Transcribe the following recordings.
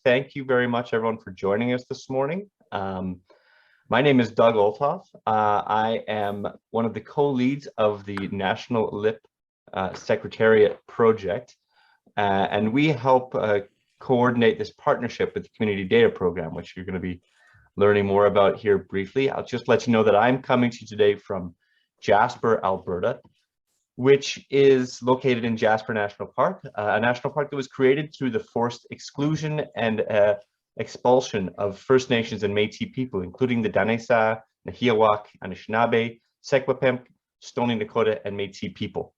Thank you very much, everyone, for joining us this morning. My name is Doug Olthoff. I am one of the co-leads of the National LIP Secretariat project, and we help coordinate this partnership with the Community Data Program, which you're going to be learning more about here briefly. I'll just let you know that I'm coming to you today from Jasper, Alberta, which is located in Jasper National Park, a national park that was created through the forced exclusion and expulsion of First Nations and Métis people, including the Danesa, Nahiawak, Anishinaabe, Secwepemc, Stoney Nakoda, and Métis people.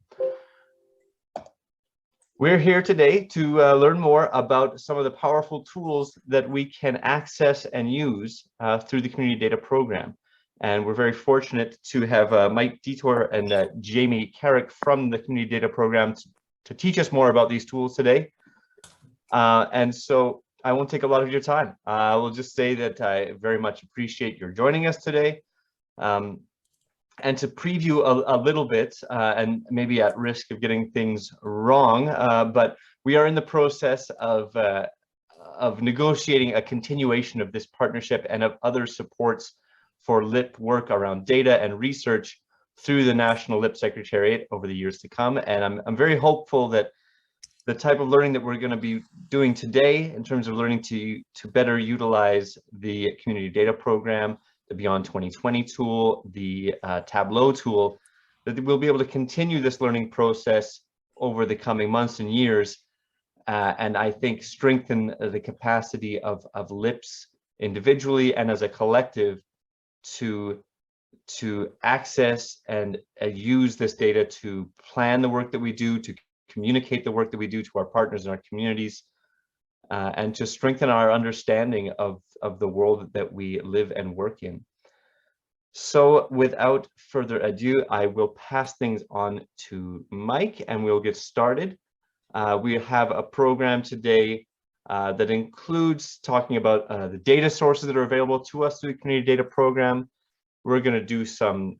We're here today to learn more about some of the powerful tools that we can access and use through the Community Data Program. And we're very fortunate to have Mike Detour and Jamie Carrick from the Community Data Program to teach us more about these tools today. And so I won't take a lot of your time. I will just say that I very much appreciate your joining us today. And to preview a little bit, and maybe at risk of getting things wrong, but we are in the process of negotiating a continuation of this partnership and of other supports for LIP work around data and research through the National LIP Secretariat over the years to come. And I'm very hopeful that the type of learning that we're going to be doing today in terms of learning to better utilize the Community Data Program, the Beyond 2020 tool, the Tableau tool, that we'll be able to continue this learning process over the coming months and years, and I think strengthen the capacity of LIPs individually and as a collective to access and use this data to plan the work that we do, to communicate the work that we do to our partners in our communities, and to strengthen our understanding of the world that we live and work in. So without further ado, I will pass things on to Mike and we'll get started. We have a program today that includes talking about the data sources that are available to us through the Community Data Program. We're going to do some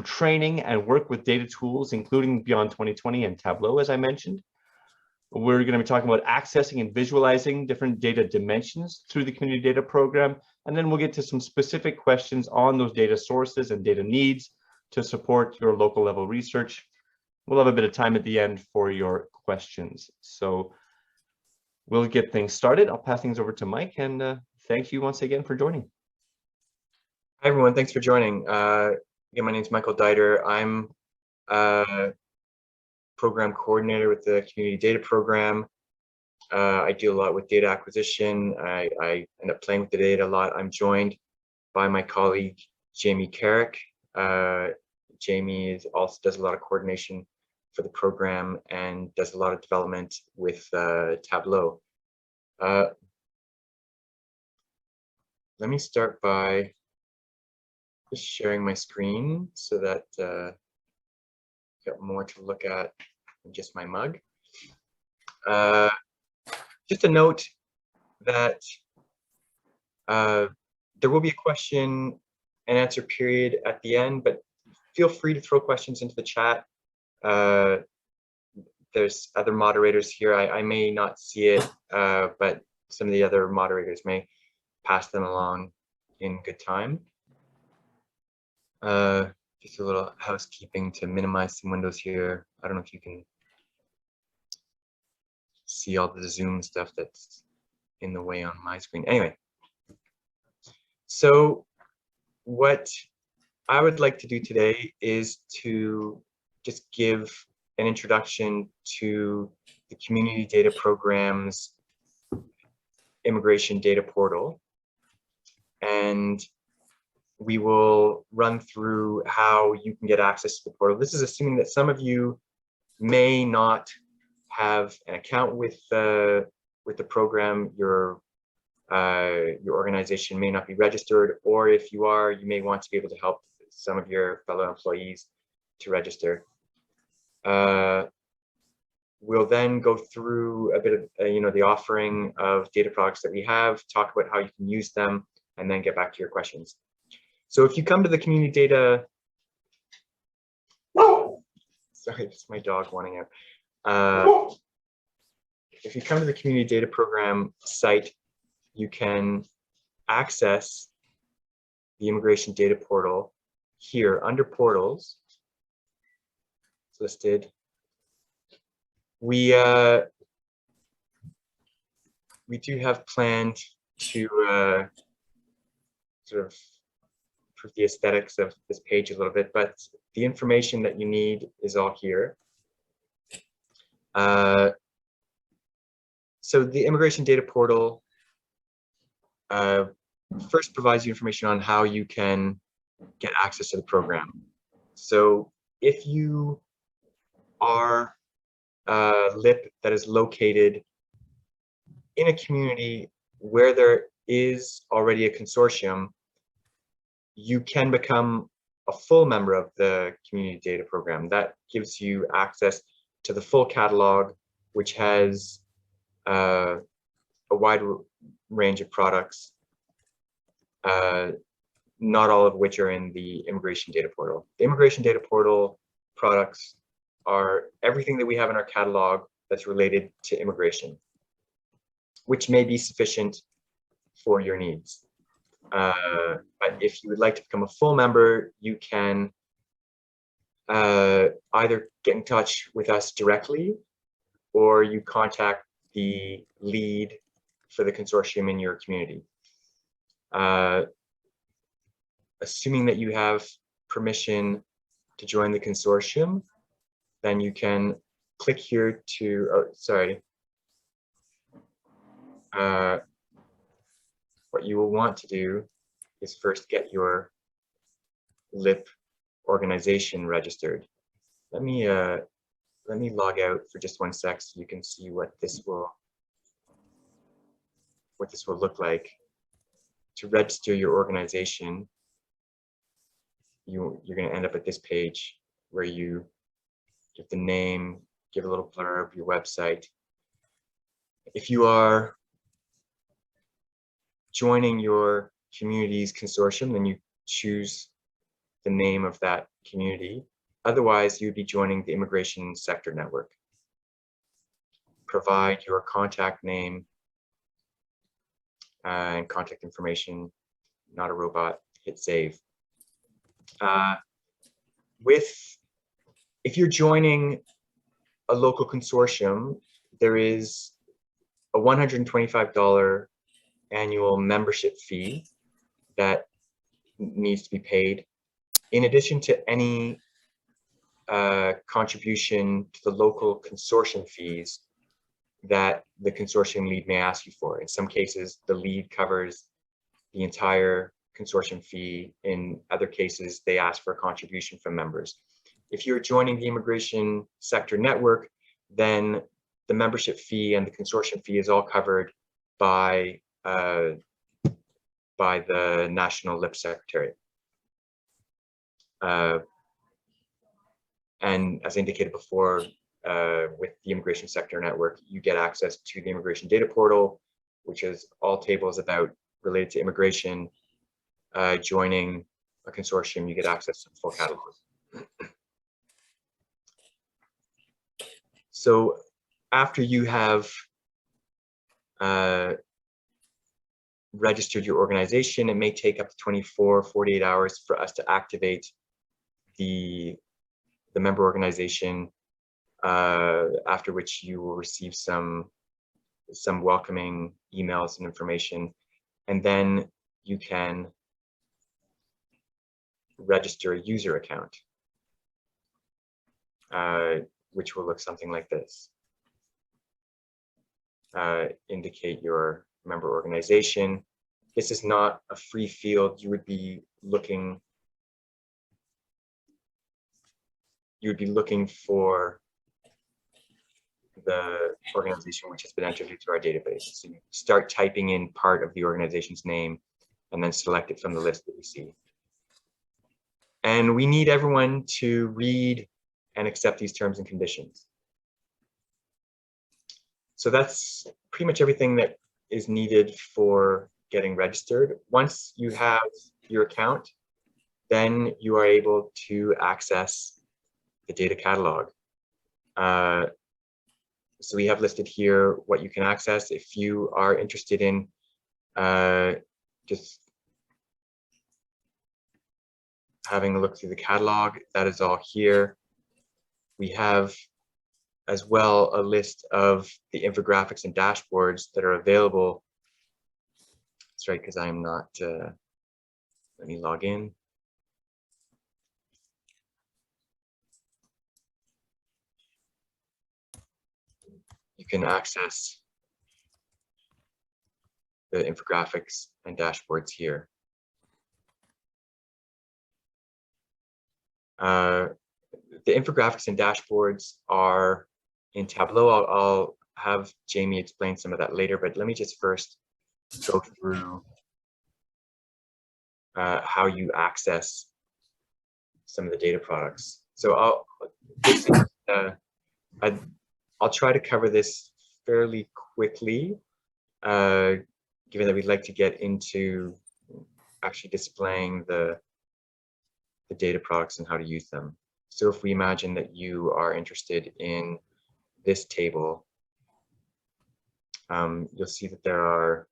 training and work with data tools, including Beyond 2020 and Tableau, as I mentioned. We're going to be talking about accessing and visualizing different data dimensions through the Community Data Program. And then we'll get to some specific questions on those data sources and data needs to support your local level research. We'll have a bit of time at the end for your questions. So we'll get things started. I'll pass things over to Mike, and thank you once again for joining. Hi, everyone. Thanks for joining. Again, my name is Michael Dieter. I'm program coordinator with the Community Data Program. I deal a lot with data acquisition. I end up playing with the data a lot. I'm joined by my colleague, Jamie Carrick. Jamie also does a lot of coordination for the program and does a lot of development with Tableau. Let me start by just sharing my screen so that got more to look at than just my mug. Just a note that there will be a question and answer period at the end, but feel free to throw questions into the chat. There's other moderators here. I may not see it, but some of the other moderators may pass them along in good time. Just a little housekeeping to minimize some windows here. I don't know if you can see all the Zoom stuff that's in the way on my screen. Anyway, so what I would like to do today is to just give an introduction to the Community Data Program's immigration data portal, and we will run through how you can get access to the portal. This is assuming that some of you may not have an account with the program. Your organization may not be registered, or if you are, you may want to be able to help some of your fellow employees to register. We'll then go through a bit of the offering of data products that we have, talk about how you can use them, and then get back to your questions. So if you come to the community data, sorry, it's my dog wanting out. if you come to the Community Data Program site, you can access the Immigration Data Portal here under Portals. It's listed. We do have planned to sort of improve the aesthetics of this page a little bit, but the information that you need is all here. So the Immigration Data Portal first provides you information on how you can get access to the program. So if you are a LIP that is located in a community where there is already a consortium, you can become a full member of the Community Data Program. That gives you access to the full catalog, which has a wide range of products, not all of which are in the Immigration Data Portal. The Immigration Data Portal products are everything that we have in our catalog that's related to immigration, which may be sufficient for your needs. But if you would like to become a full member, you can either get in touch with us directly, or you contact the lead for the consortium in your community. Assuming that you have permission to join the consortium, then you can click here to, oh, sorry. What you will want to do is first get your LIP organization registered. Let me log out for just 1 sec so you can see what this will look like. To register your organization, you're going to end up at this page where you give the name, give a little blurb, your website. If you are joining your community's consortium, then you choose the name of that community. Otherwise, you'd be joining the Immigration Sector Network. Provide your contact name and contact information, not a robot, hit save. If you're joining a local consortium, there is a $125 annual membership fee that needs to be paid, in addition to any contribution to the local consortium fees that the consortium lead may ask you for. In some cases, the lead covers the entire consortium fee. In other cases, they ask for a contribution from members. If you're joining the Immigration Sector Network, then the membership fee and the consortium fee is all covered by the National LIP Secretariat. And as indicated before, with the Immigration Sector Network, you get access to the Immigration Data Portal, which is all tables related to immigration. Joining a consortium, you get access to the full catalog. So after you have registered your organization, it may take up to 24, 48 hours for us to activate the member organization, after which you will receive some welcoming emails and information, and then you can register a user account, which will look something like this. Indicate your member organization. This is not a free field. You would be looking for the organization which has been entered into our database. So you start typing in part of the organization's name and then select it from the list that you see. And we need everyone to read and accept these terms and conditions. So that's pretty much everything that is needed for getting registered. Once you have your account, then you are able to access the data catalog. So we have listed here what you can access. If you are interested in just having a look through the catalog, that is all here. We have as well a list of the infographics and dashboards that are available. That's right, because I'm not, let me log in. You can access the infographics and dashboards here. The infographics and dashboards are in Tableau. I'll have Jamie explain some of that later, but let me just first go through how you access some of the data products. So I'll try to cover this fairly quickly, given that we'd like to get into actually displaying the data products and how to use them. So if we imagine that you are interested in this table, you'll see that there are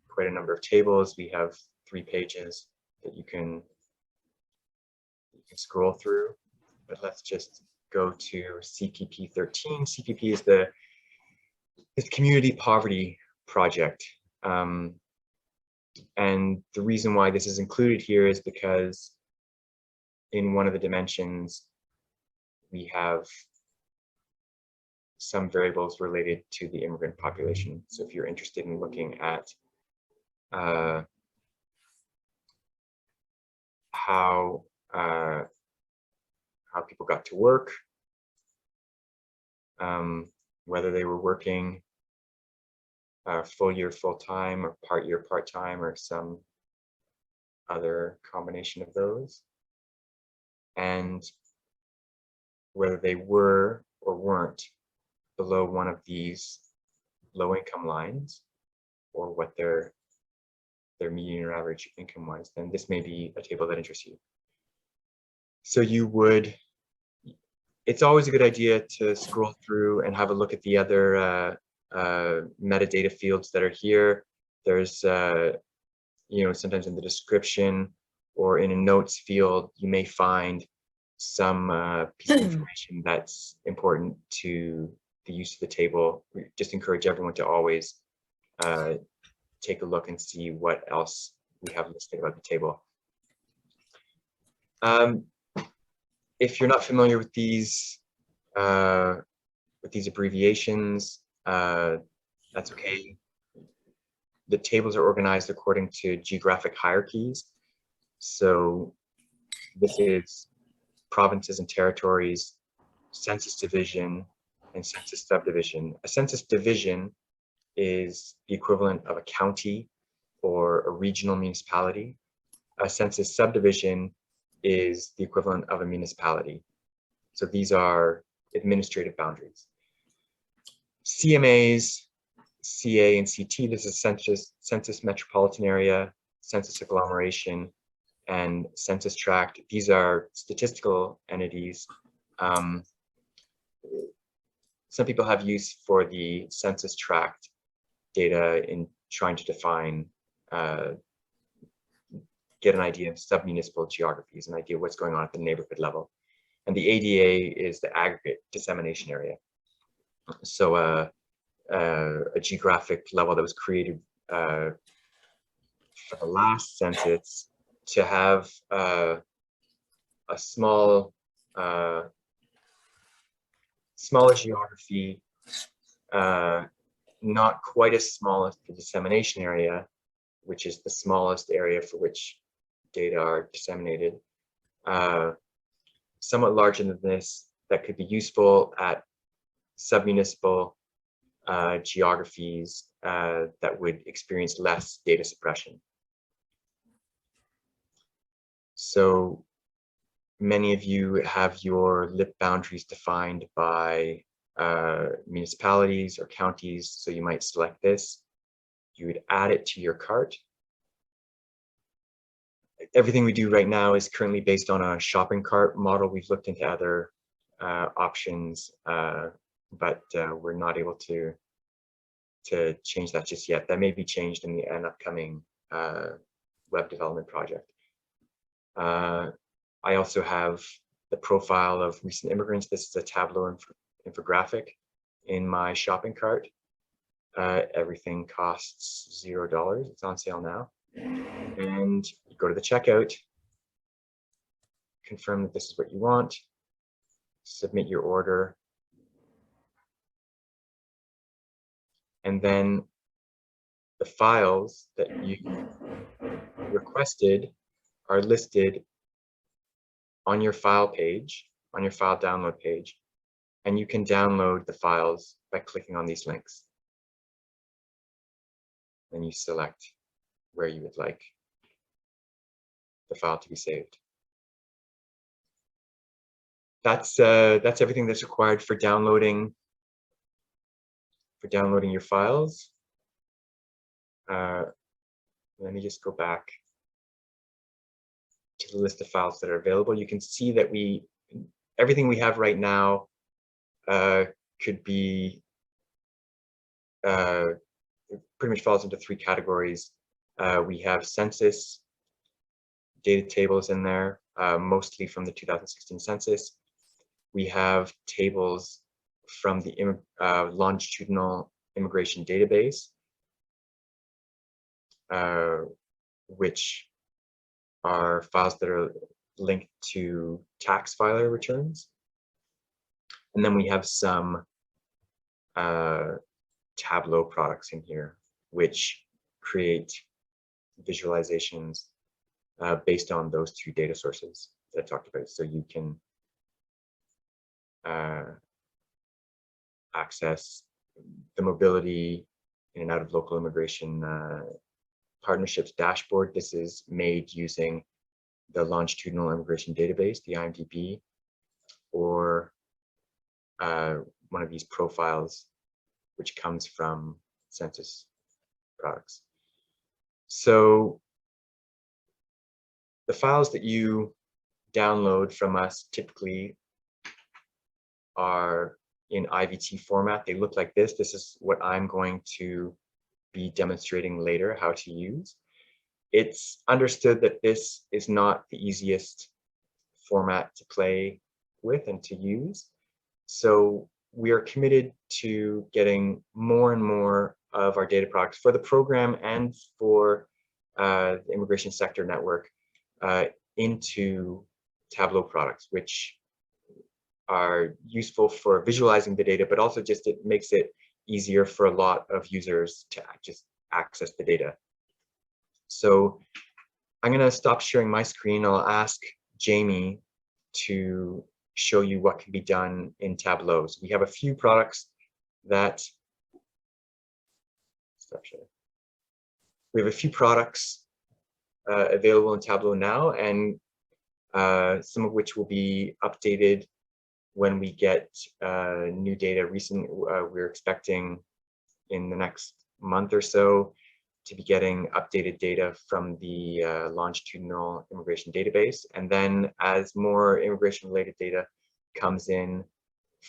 quite a number of tables. We have 3 pages that you can scroll through, but let's just go to CPP 13. CPP is the Community Poverty Project. And the reason why this is included here is because in one of the dimensions, we have some variables related to the immigrant population. So if you're interested in looking at how people got to work, whether they were working full year, full time, or part year, part time, or some other combination of those, and whether they were or weren't below one of these low income lines, or what their median or average income was, then this may be a table that interests you. So you would, it's always a good idea to scroll through and have a look at the other metadata fields that are here. There's, you know, sometimes in the description or in a notes field, you may find some piece of information that's important to the use of the table. We just encourage everyone to always take a look and see what else we have listed about the table. If you're not familiar with these abbreviations, that's okay. The tables are organized according to geographic hierarchies. So this is provinces and territories, census division, and census subdivision. A census division is the equivalent of a county or a regional municipality. A census subdivision is the equivalent of a municipality. So these are administrative boundaries. CMAs, CA and CT, this is census metropolitan area, census agglomeration, and census tract. These are statistical entities. Some people have use for the census tract data in trying to define, get an idea of sub-municipal geographies, an idea of what's going on at the neighborhood level. And the ADA is the aggregate dissemination area. So a geographic level that was created for the last census to have a smaller geography, not quite as small as the dissemination area, which is the smallest area for which data are disseminated. Somewhat larger than this, that could be useful at sub-municipal geographies that would experience less data suppression. So many of you have your LIP boundaries defined by municipalities or counties, so you might select this. You would add it to your cart. Everything we do right now is currently based on a shopping cart model. We've looked into other options but we're not able to change that just yet. That may be changed in an upcoming web development project. I also have the profile of recent immigrants. This is a Tableau infographic in my shopping cart. Everything costs $0. It's on sale now. And you go to the checkout, confirm that this is what you want, submit your order, and then the files that you requested are listed on your file page, on your file download page, and you can download the files by clicking on these links. Then you select where you would like the file to be saved. That's everything that's required for downloading your files. Let me just go back to the list of files that are available. You can see that everything we have right now could be pretty much falls into 3 categories. We have census data tables in there, mostly from the 2016 census. We have tables from the longitudinal immigration database, which are files that are linked to tax filer returns. And then we have some Tableau products in here, which create visualizations based on those 2 data sources that I talked about. So you can access the mobility in and out of local immigration partnerships dashboard. This is made using the longitudinal immigration database, the IMDb, or one of these profiles, which comes from census products. So the files that you download from us typically are in IVT format. They look like this. This is what I'm going to be demonstrating later how to use. It's understood that this is not the easiest format to play with and to use. So we are committed to getting more and more of our data products for the program and for the immigration sector network into Tableau products, which are useful for visualizing the data, but also just it makes it easier for a lot of users to just access the data. So I'm going to stop sharing my screen. I'll ask Jamie to show you what can be done in Tableau. So we have a few products that available in Tableau now, and some of which will be updated when we get new data. We're expecting in the next month or so to be getting updated data from the longitudinal immigration database. And then as more immigration related data comes in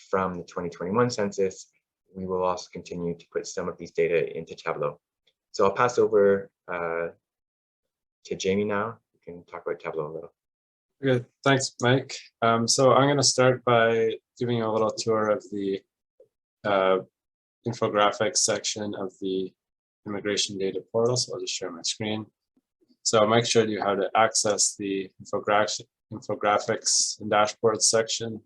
from the 2021 census, we will also continue to put some of these data into Tableau. So I'll pass over to Jamie now. We can talk about Tableau a little. Good, thanks, Mike. So I'm going to start by giving you a little tour of the infographics section of the immigration data portal. So I'll just share my screen. So Mike showed you how to access the infographics and dashboards section.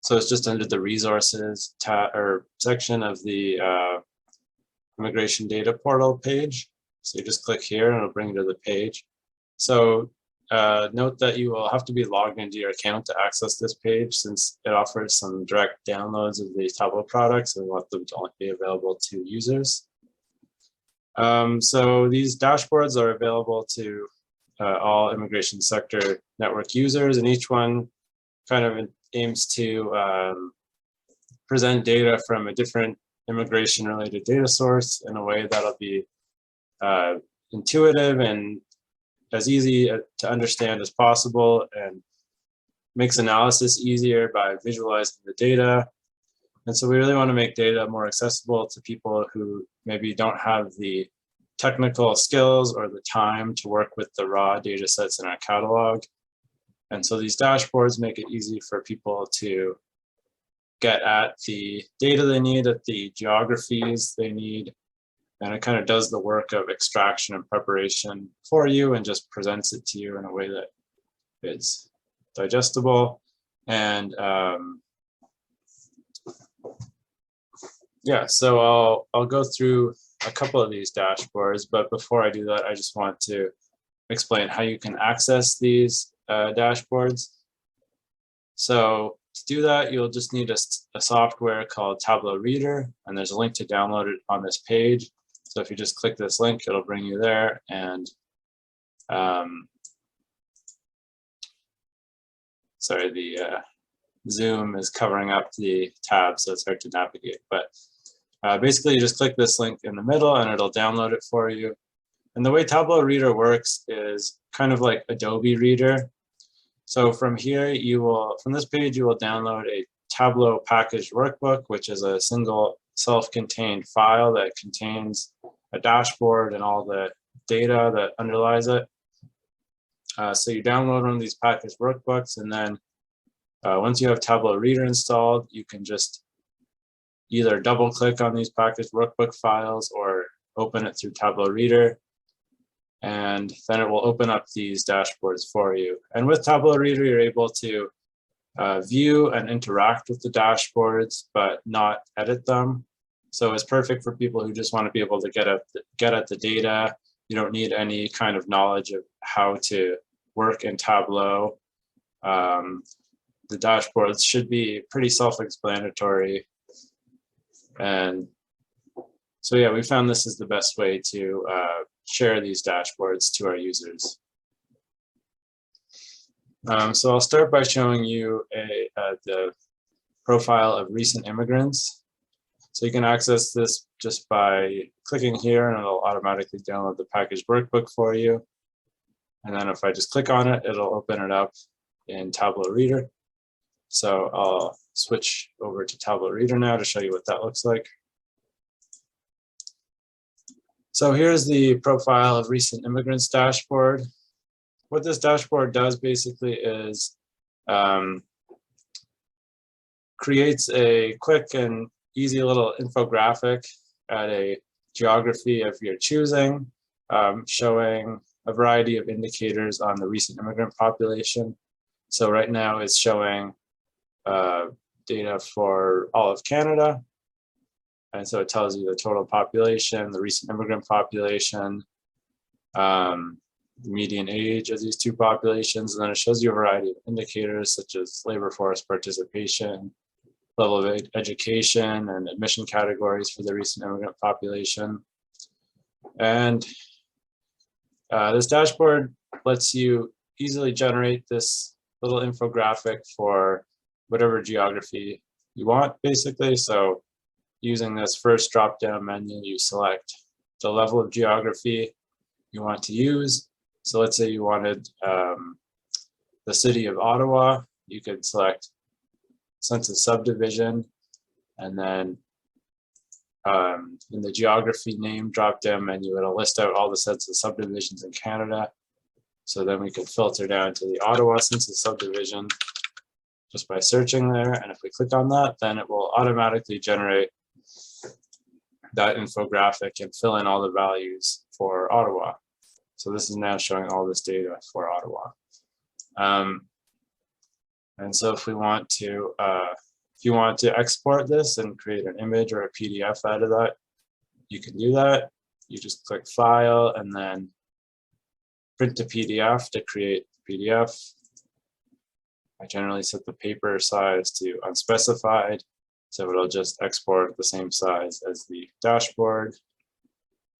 So it's just under the resources section of the immigration data portal page. So you just click here and it'll bring you to the page. So note that you will have to be logged into your account to access this page, since it offers some direct downloads of the Tableau products and want them to only be available to users. So these dashboards are available to all immigration sector network users, and each one kind of aims to present data from a different immigration related data source in a way that'll be intuitive and as easy to understand as possible, and makes analysis easier by visualizing the data. And so we really want to make data more accessible to people who maybe don't have the technical skills or the time to work with the raw data sets in our catalog. And so these dashboards make it easy for people to get at the data they need, at the geographies they need, and it kind of does the work of extraction and preparation for you and just presents it to you in a way that is digestible. And yeah, so I'll go through a couple of these dashboards, but before I do that, I just want to explain how you can access these dashboards. So to do that, you'll just need a software called Tableau Reader, and there's a link to download it on this page. So if you just click this link, it'll bring you there. And sorry, the Zoom is covering up the tab, so it's hard to navigate. But basically, you just click this link in the middle, and it'll download it for you. And the way Tableau Reader works is kind of like Adobe Reader. So from here, from this page, you will download a Tableau packaged workbook, which is a single self-contained file that contains a dashboard and all the data that underlies it. So you download one of these packaged workbooks, and then once you have Tableau Reader installed, you can just either double click on these packaged workbook files or open it through Tableau Reader, and then it will open up these dashboards for you. And with Tableau Reader, you're able to view and interact with the dashboards, but not edit them. So it's perfect for people who just want to be able to get at the data. You don't need any kind of knowledge of how to work in Tableau. The dashboards should be pretty self-explanatory. And so yeah, we found this is the best way to share these dashboards to our users. So I'll start by showing you the profile of recent immigrants. So you can access this just by clicking here, and it'll automatically download the packaged workbook for you. And then if I just click on it, it'll open it up in Tableau Reader. So I'll switch over to Tableau Reader now to show you what that looks like. So here's the profile of recent immigrants dashboard. What this dashboard does basically is creates a quick and easy little infographic at a geography of your choosing, showing a variety of indicators on the recent immigrant population. So right now it's showing data for all of Canada. And so it tells you the total population, the recent immigrant population, the median age of these two populations, and then it shows you a variety of indicators such as labor force participation, level of education, and admission categories for the recent immigrant population. And this dashboard lets you easily generate this little infographic for whatever geography you want, basically. So using this first drop-down menu, you select the level of geography you want to use. So let's say you wanted the city of Ottawa, you could select census subdivision, and then in the geography name drop-down menu, it'll list out all the census subdivisions in Canada. So then we could filter down to the Ottawa census subdivision just by searching there. And if we click on that, then it will automatically generate that infographic and fill in all the values for Ottawa. So this is now showing all this data for Ottawa. And so if you want to export this and create an image or a PDF out of that, you can do that. You just click File and then Print to PDF to create the PDF. I generally set the paper size to unspecified, so it'll just export the same size as the dashboard.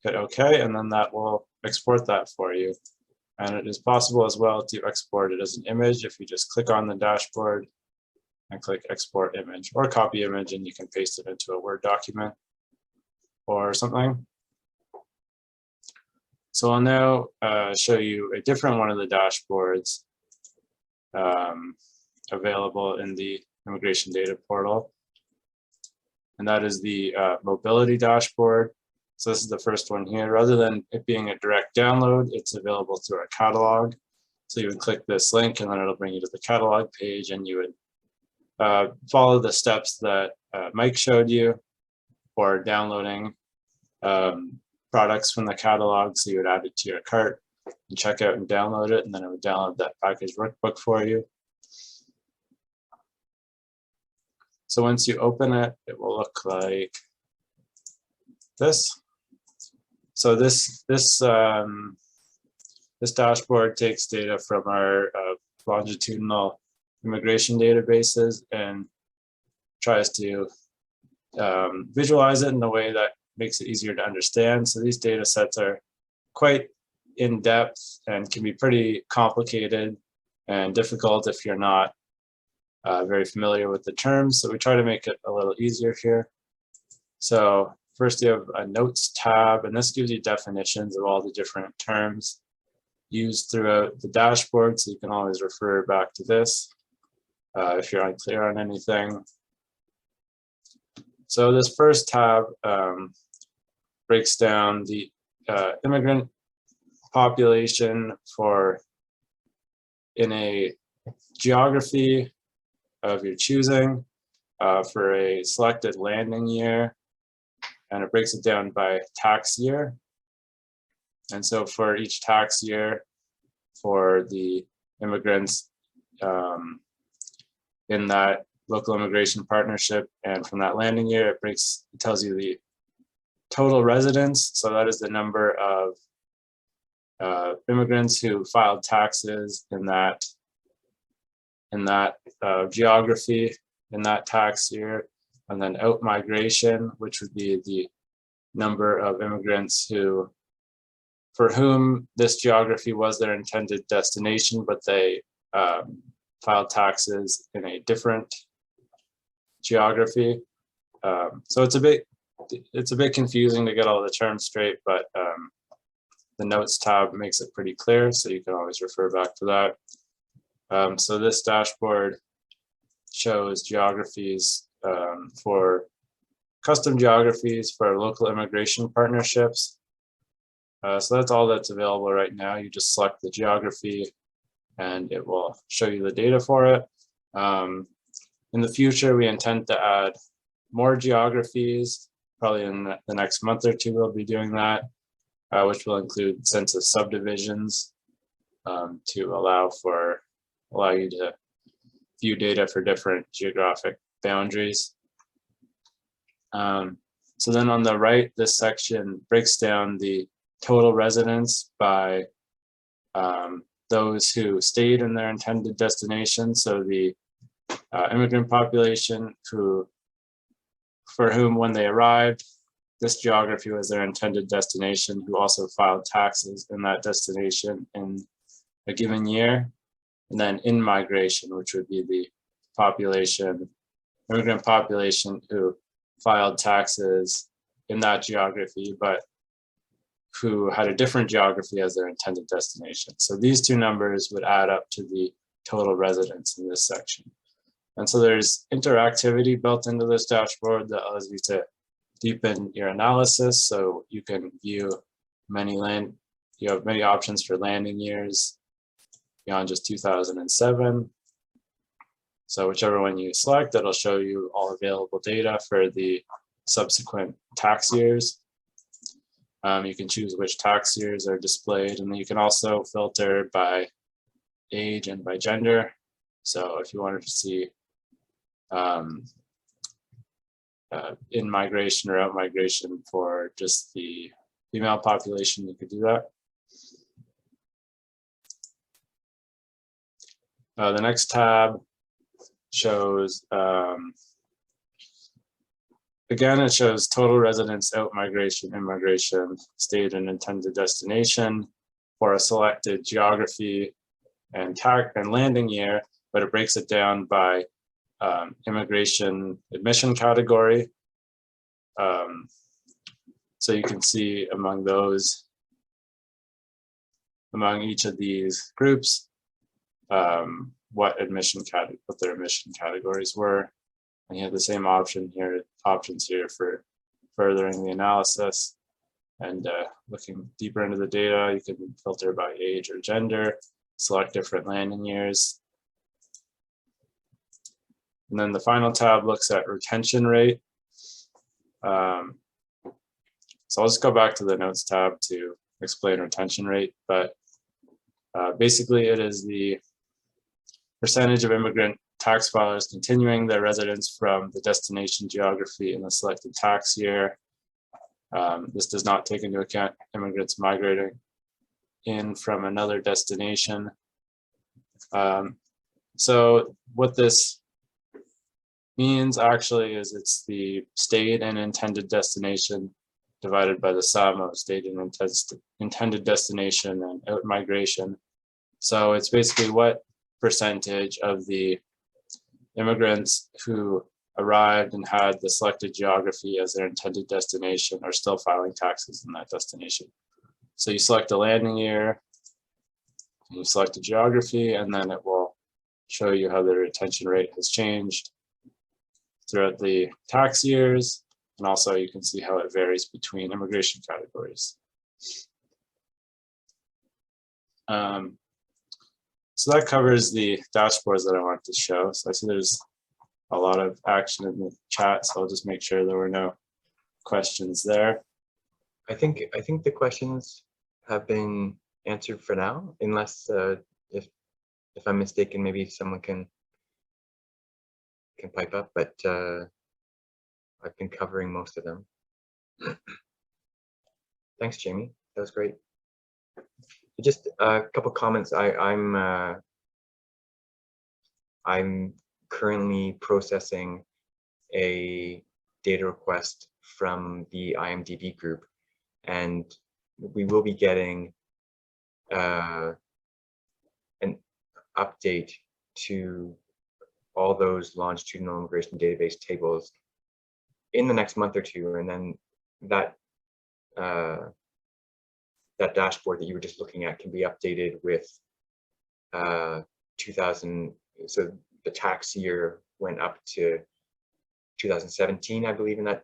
Hit OK, and then that will export that for you. And it is possible as well to export it as an image if you just click on the dashboard and click Export Image, or Copy Image, and you can paste it into a Word document or something. So I'll now show you a different one of the dashboards available in the Immigration Data Portal. and that is the mobility dashboard. So this is the first one here. Rather than it being a direct download, it's available through our catalog. So you would click this link and then it'll bring you to the catalog page, and you would follow the steps that Mike showed you for downloading products from the catalog. So you would add it to your cart and check out and download it, and then it would download that package workbook for you. So once you open it, it will look like this. So this dashboard takes data from our longitudinal immigration databases and tries to visualize it in a way that makes it easier to understand. So these data sets are quite in depth and can be pretty complicated and difficult if you're not very familiar with the terms. So we try to make it a little easier here. So first you have a notes tab, and this gives you definitions of all the different terms used throughout the dashboard. So you can always refer back to this if you're unclear on anything. So this first tab breaks down the immigrant population in a geography of your choosing for a selected landing year, and it breaks it down by tax year. And so for each tax year for the immigrants in that local immigration partnership and from that landing year, it tells you the total residents. So that is the number of immigrants who filed taxes in that geography in that tax year, and then out migration, which would be the number of immigrants for whom this geography was their intended destination, but they filed taxes in a different geography. So it's a bit confusing to get all the terms straight, but the notes tab makes it pretty clear, so you can always refer back to that. So this dashboard shows geographies for custom geographies for local immigration partnerships. So that's all that's available right now. You just select the geography and it will show you the data for it. In the future, we intend to add more geographies. Probably in the next month or two, we'll be doing that, which will include census subdivisions to allow you to view data for different geographic boundaries. So then on the right, this section breaks down the total residents by those who stayed in their intended destination. So the immigrant population for whom when they arrived, this geography was their intended destination, who also filed taxes in that destination in a given year. And then in migration, which would be the immigrant population who filed taxes in that geography, but who had a different geography as their intended destination. So these two numbers would add up to the total residents in this section. And so there's interactivity built into this dashboard that allows you to deepen your analysis. So you can view you have many options for landing years beyond just 2007. So whichever one you select, it'll show you all available data for the subsequent tax years. You can choose which tax years are displayed, and then you can also filter by age and by gender. So if you wanted to see in migration or out migration for just the female population, you could do that. The next tab shows, again, it shows total residents, out migration, immigration, state and intended destination for a selected geography and landing year, but it breaks it down by immigration admission category. So you can see among each of these groups, what their admission categories were. And you have the same options here for furthering the analysis and looking deeper into the data. You can filter by age or gender, select different landing years. And then the final tab looks at retention rate. So I'll just go back to the notes tab to explain retention rate, but basically it is the percentage of immigrant tax filers continuing their residence from the destination geography in the selected tax year. This does not take into account immigrants migrating in from another destination. So what this means actually is it's the state and intended destination divided by the sum of state and intended destination and out migration. So it's basically what percentage of the immigrants who arrived and had the selected geography as their intended destination are still filing taxes in that destination. So you select a landing year, you select a geography, and then it will show you how the retention rate has changed throughout the tax years. And also you can see how it varies between immigration categories. So that covers the dashboards that I wanted to show. So I see there's a lot of action in the chat, so I'll just make sure there were no questions there. I think the questions have been answered for now, unless if I'm mistaken, maybe someone can pipe up, but I've been covering most of them. Thanks, Jamie. That was great. Just a couple comments. I'm currently processing a data request from the IMDb group, and we will be getting an update to all those longitudinal immigration database tables in the next month or two, and then that that dashboard that you were just looking at can be updated with 2000. So the tax year went up to 2017, I believe, in that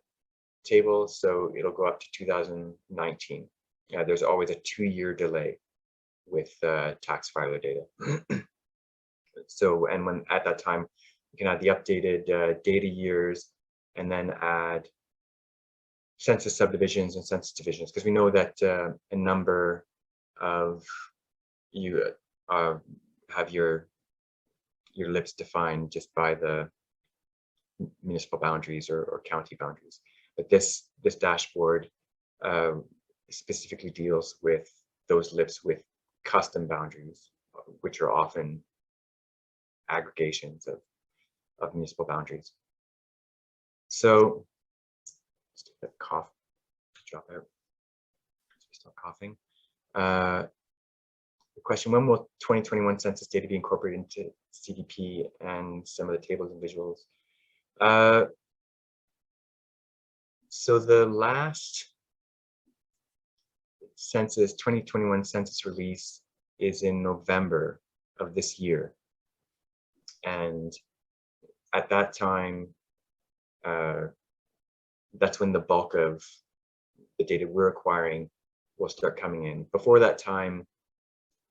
table. So it'll go up to 2019. There's always a 2-year delay with tax filer data. So, and when at that time, you can add the updated data years and then add census subdivisions and census divisions, because we know that a number of you have your lips defined just by the municipal boundaries or county boundaries. But this dashboard specifically deals with those lips with custom boundaries, which are often aggregations of municipal boundaries. So let's take that cough, drop out, stop coughing. The question: when will 2021 census data be incorporated into CDP and some of the tables and visuals? So the last census, 2021 census release, is in November of this year. And at that time, that's when the bulk of the data we're acquiring will start coming in. Before that time,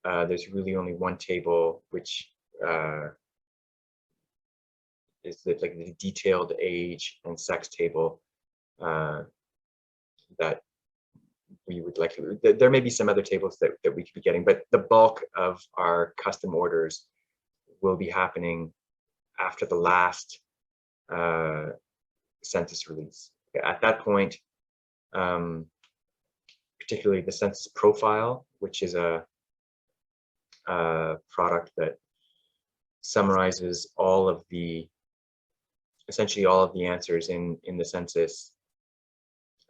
there's really only one table, which is like the detailed age and sex table that we would like to. There may be some other tables that we could be getting, but the bulk of our custom orders will be happening after the last census release. At that point, particularly the census profile, which is a product that summarizes all of the, essentially all of the answers in the census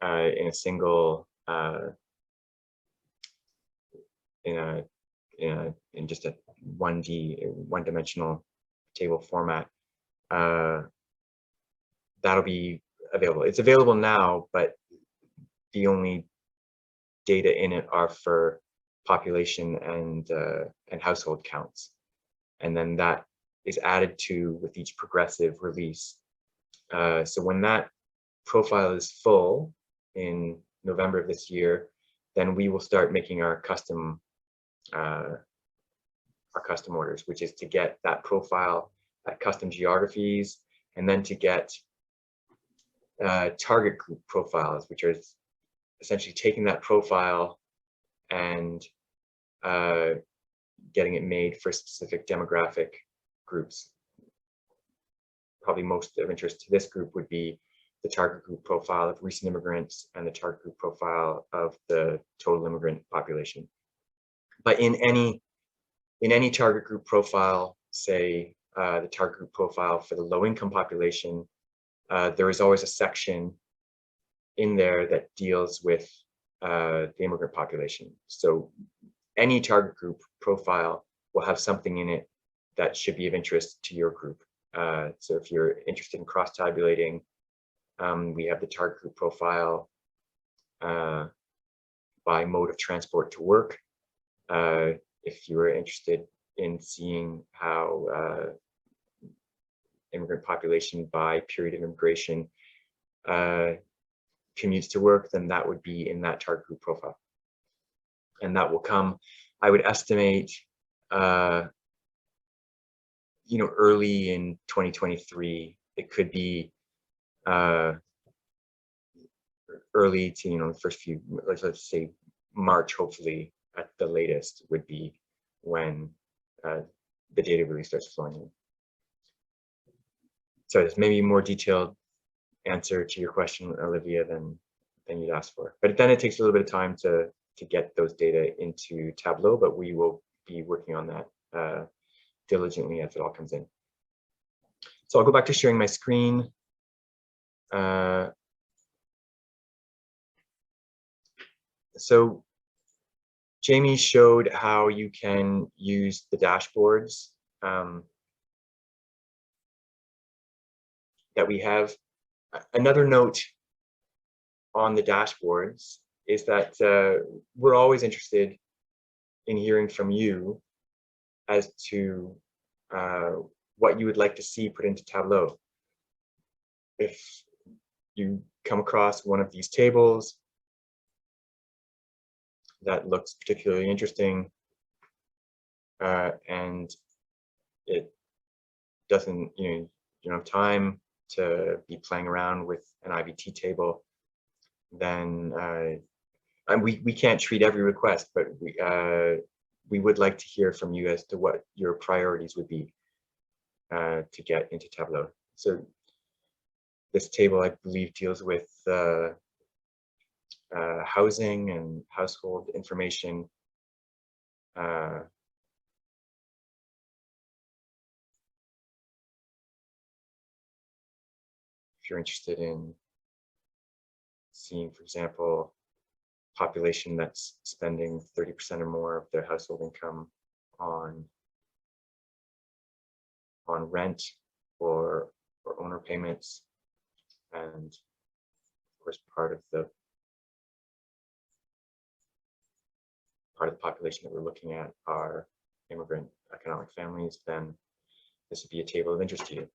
in a single in just a 1-dimensional table format. That'll be available. It's available now, but the only data in it are for population and household counts, and then that is added to with each progressive release. So when that profile is full in November of this year, then we will start making our custom orders, which is to get that profile at custom geographies, and then to get target group profiles, which are essentially taking that profile and getting it made for specific demographic groups. Probably most of interest to this group would be the target group profile of recent immigrants and the target group profile of the total immigrant population. But in any target group profile, say the target group profile for the low income population, there is always a section in there that deals with the immigrant population. So any target group profile will have something in it that should be of interest to your group. So if you're interested in cross-tabulating, we have the target group profile by mode of transport to work. If you are interested in seeing how immigrant population by period of immigration commutes to work, then that would be in that target group profile. And that will come, I would estimate, early in 2023. It could be early to, the first few, let's say March, hopefully at the latest, would be when the data really starts flowing in. So there's maybe a more detailed answer to your question, Olivia, than you'd asked for. But then it takes a little bit of time to get those data into Tableau, but we will be working on that diligently as it all comes in. So I'll go back to sharing my screen. So Jamie showed how you can use the dashboards that we have. Another note on the dashboards is that we're always interested in hearing from you as to what you would like to see put into Tableau. If you come across one of these tables that looks particularly interesting and it doesn't, you don't have time to be playing around with an IVT table, then and we can't treat every request, but we would like to hear from you as to what your priorities would be to get into Tableau. So this table, I believe, deals with housing and household information. If you're interested in seeing, for example, population that's spending 30% or more of their household income on rent or owner payments, and of course part of the population that we're looking at are immigrant economic families, then this would be a table of interest to you.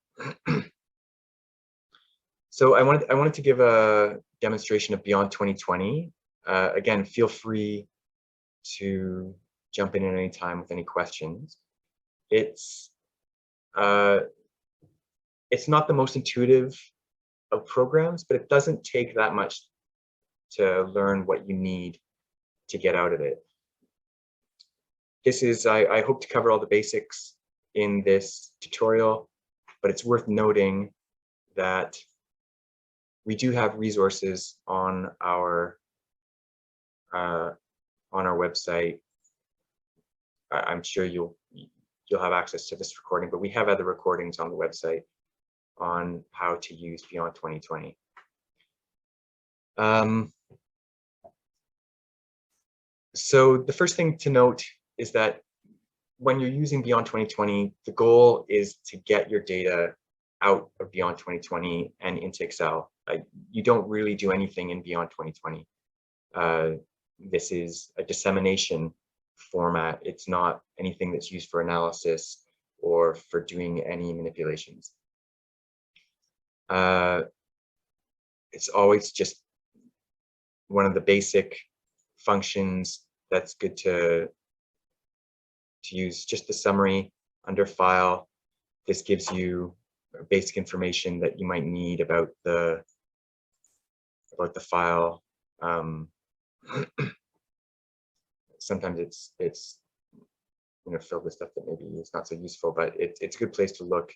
So I wanted to give a demonstration of Beyond 2020. Again, feel free to jump in at any time with any questions. It's not the most intuitive of programs, but it doesn't take that much to learn what you need to get out of it. This is, I hope to cover all the basics in this tutorial, but it's worth noting that we do have resources on our website. I'm sure you'll have access to this recording, but we have other recordings on the website on how to use Beyond 2020. So the first thing to note is that when you're using Beyond 2020, the goal is to get your data out of Beyond 2020 and into Excel. You don't really do anything in Beyond 2020. This is a dissemination format. It's not anything that's used for analysis or for doing any manipulations. It's always just one of the basic functions that's good to use. Just the summary under file. This gives you basic information that you might need about the file. Sometimes it's filled with stuff that maybe is not so useful, but it's a good place to look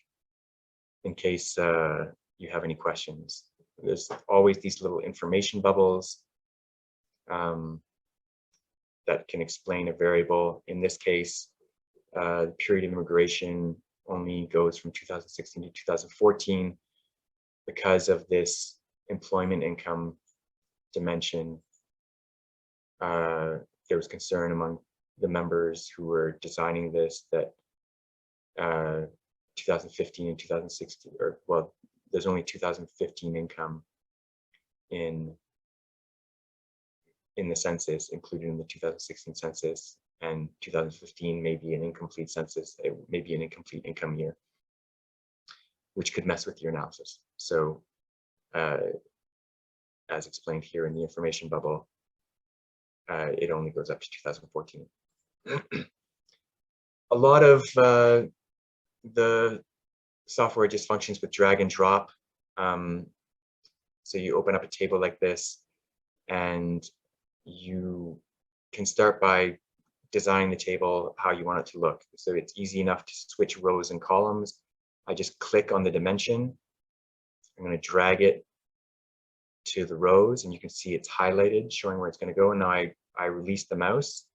in case you have any questions. There's always these little information bubbles that can explain a variable. In this case, the period of immigration only goes from 2016 to 2014 because of this employment income dimension. There was concern among the members who were designing this that 2015 and 2016, or well, there's only 2015 income in the census, included in the 2016 census, and 2015 may be an incomplete census, it may be an incomplete income year, which could mess with your analysis. So as explained here in the information bubble, it only goes up to 2014. A lot of the software just functions with drag and drop. So you open up a table like this, and you can start by designing the table how you want it to look. So it's easy enough to switch rows and columns. I just click on the dimension. I'm going to drag it to the rows, and you can see it's highlighted, showing where it's going to go. And now I release the mouse,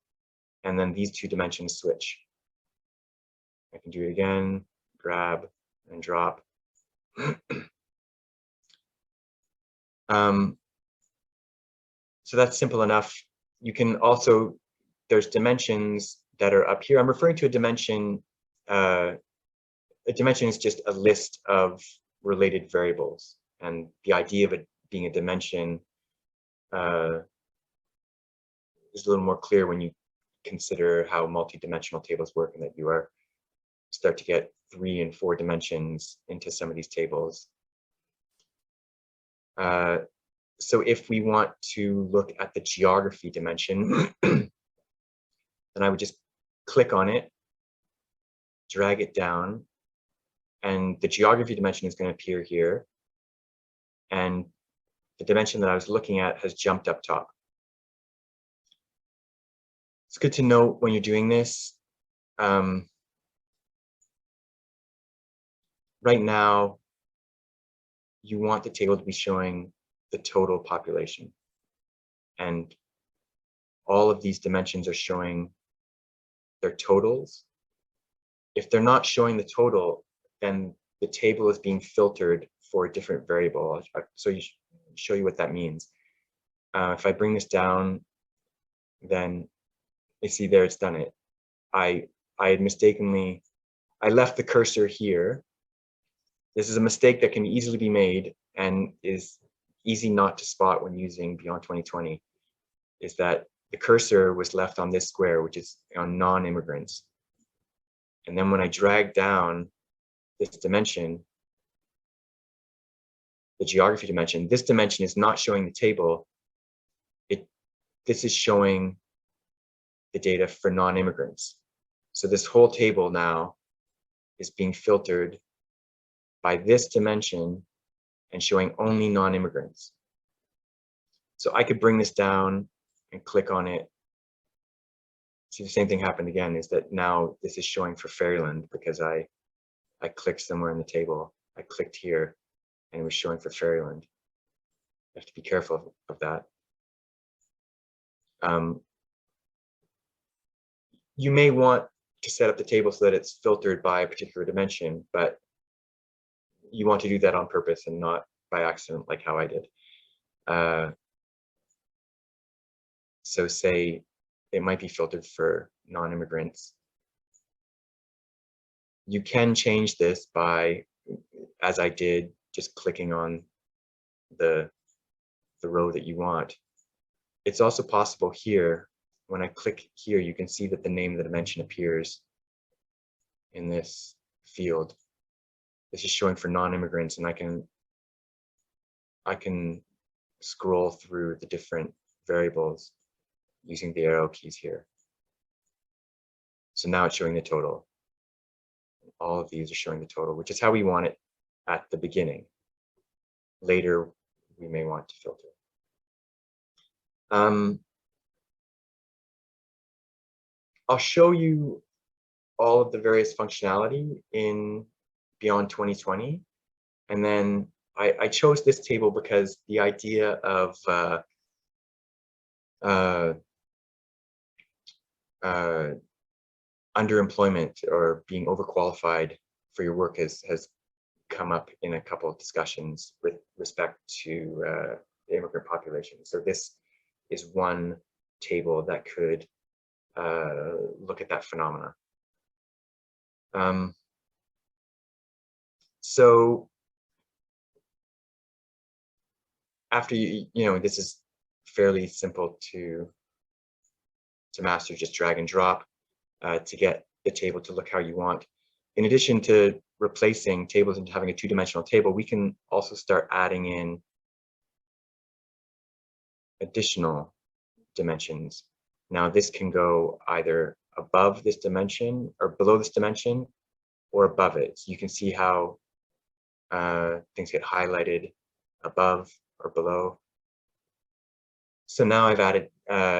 and then these two dimensions switch. I can do it again, grab and drop. So that's simple enough. You can also, there's dimensions that are up here. I'm referring to a dimension. A dimension is just a list of related variables. And the idea of it being a dimension is a little more clear when you consider how multi-dimensional tables work, and that you start to get 3 and 4 dimensions into some of these tables. So if we want to look at the geography dimension, then I would just click on it, drag it down, and the geography dimension is going to appear here. And the dimension that I was looking at has jumped up top. It's good to note when you're doing this. Right now, you want the table to be showing the total population. And all of these dimensions are showing their totals. If they're not showing the total, then the table is being filtered for a different variable. So you show you what that means. If I bring this down, then you see there it's done it. I had mistakenly, I left the cursor here. This is a mistake that can easily be made and is easy not to spot when using Beyond 2020, is that the cursor was left on this square, which is on non-immigrants. And then when I drag down this dimension, the geography dimension, this dimension is not showing the table. This is showing the data for non-immigrants. So this whole table now is being filtered by this dimension and showing only non-immigrants. So I could bring this down and click on it. See, the same thing happened again, is that now this is showing for Fairyland because I clicked somewhere in the table. I clicked here and it was showing for Fairyland. You have to be careful of that. You may want to set up the table so that it's filtered by a particular dimension, but you want to do that on purpose and not by accident, like how I did. So say it might be filtered for non-immigrants. You can change this by, as I did, just clicking on the row that you want. It's also possible here, when I click here, you can see that the name of the dimension appears in this field. This is showing for non-immigrants, and I can I can scroll through the different variables using the arrow keys here. So now it's showing the total. All of these are showing the total, which is how we want it at the beginning. Later, we may want to filter. I'll show you all of the various functionality in Beyond 2020. And then I chose this table because the idea of underemployment or being overqualified for your work has come up in a couple of discussions with respect to the immigrant population. So this is one table that could look at that phenomena. So after this is fairly simple to master, just drag and drop to get the table to look how you want. In addition to replacing tables into having a two-dimensional table, we can also start adding in additional dimensions. Now this can go either above this dimension or below this dimension or above it. So you can see how things get highlighted above or below. So now I've added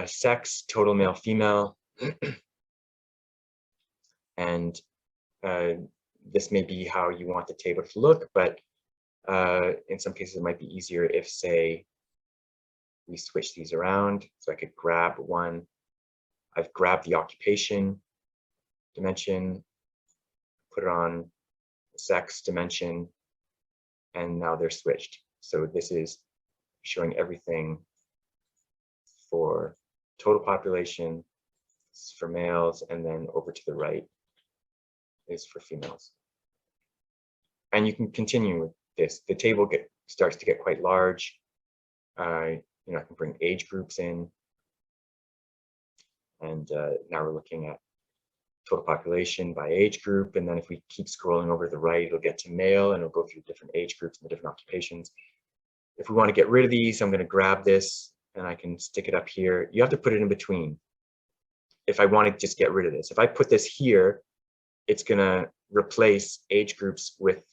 sex, total male, female, and this may be how you want the table to look, but in some cases it might be easier if, say, we switch these around. So I could grab one. I've grabbed the occupation dimension, put it on the sex dimension, and now they're switched. So this is showing everything for total population, for males, and then over to the right is for females. And you can continue with this. The table starts to get quite large. I can bring age groups in. And now we're looking at total population by age group. And then if we keep scrolling over to the right, it'll get to male and it'll go through different age groups and the different occupations. If we want to get rid of these, I'm going to grab this and I can stick it up here. You have to put it in between. If I want to just get rid of this, if I put this here, it's going to replace age groups with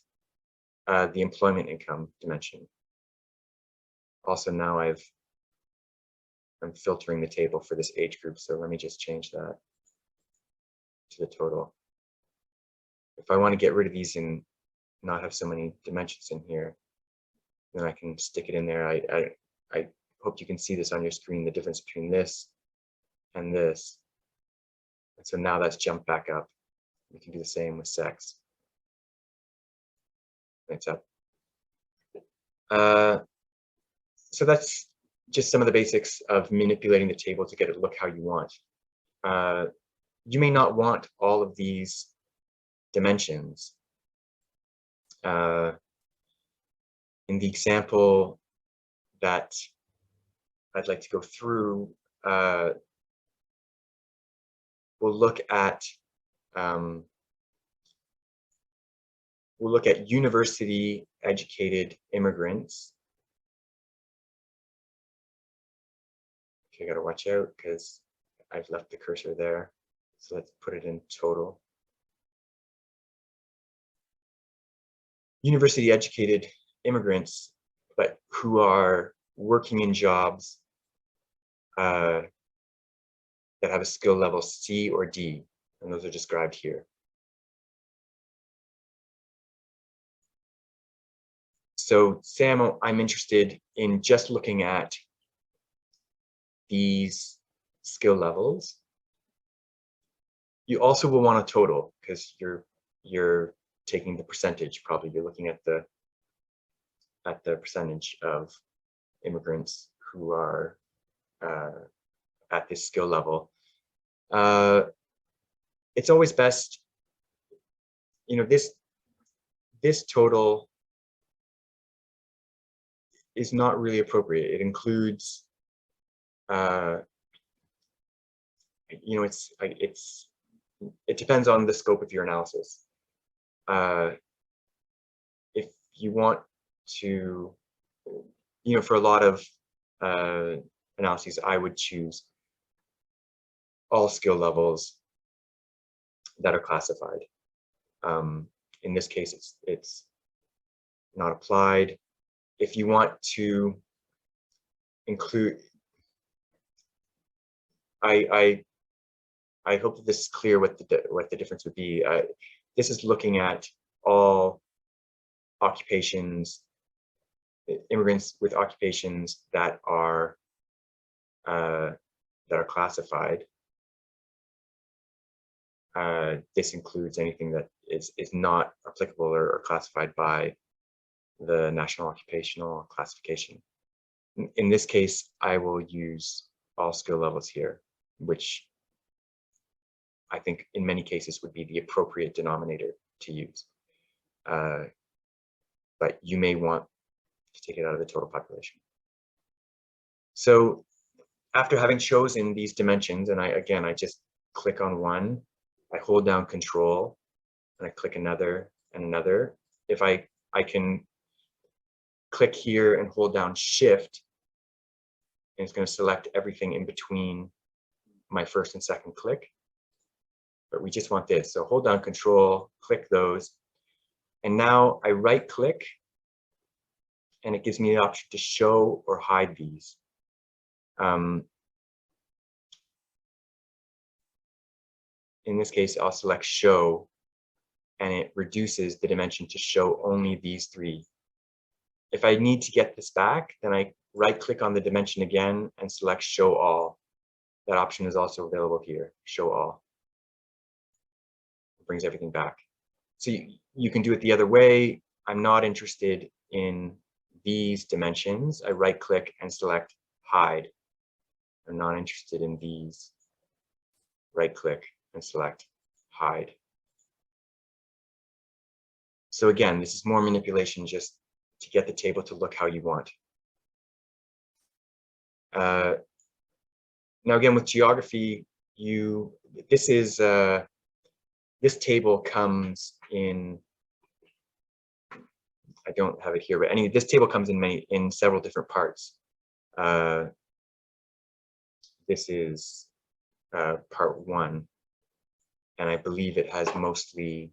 the employment income dimension. Also, now I'm filtering the table for this age group. So let me just change that to the total. If I want to get rid of these and not have so many dimensions in here, then I can stick it in there. I hope you can see this on your screen, the difference between this and this. And so now that's jumped back up. We can do the same with sex. It's up. So that's just some of the basics of manipulating the table to get it to look how you want. You may not want all of these dimensions. In the example that I'd like to go through, we'll look at university educated immigrants. Okay, I gotta watch out because I've left the cursor there. So let's put it in total. University educated immigrants, but who are working in jobs that have a skill level C or D, and those are described here. So Sam, I'm interested in just looking at these skill levels. You also will want a total because you're taking the percentage. Probably you're looking at the percentage of immigrants who are at this skill level. It's always best, this total is not really appropriate. It includes, it depends on the scope of your analysis. If you want to for a lot of analyses, I would choose all skill levels that are classified. In this case, it's not applied. If you want to include, I hope that this is clear what the difference would be. This is looking at all occupations, immigrants with occupations that are classified. This includes anything that is not applicable or classified by the National Occupational Classification. In this case, I will use all skill levels here, which I think in many cases would be the appropriate denominator to use. But you may want to take it out of the total population. So after having chosen these dimensions, and I just click on one, I hold down Control, and I click another and another. If I can click here and hold down Shift, and it's going to select everything in between my first and second click. But we just want this. So hold down Control, click those. And now I right click, and it gives me the option to show or hide these. In this case, I'll select Show, and it reduces the dimension to show only these three. If I need to get this back, then I right click on the dimension again and select Show All. That option is also available here, Show All. It brings everything back. So you can do it the other way. I'm not interested in these dimensions. I right click and select Hide. I'm not interested in these. Right click and select Hide. So again, this is more manipulation just to get the table to look how you want. Now again, with geography, this table comes in, I don't have it here, but anyway, this table comes in several different parts. This is part 1, and I believe it has mostly,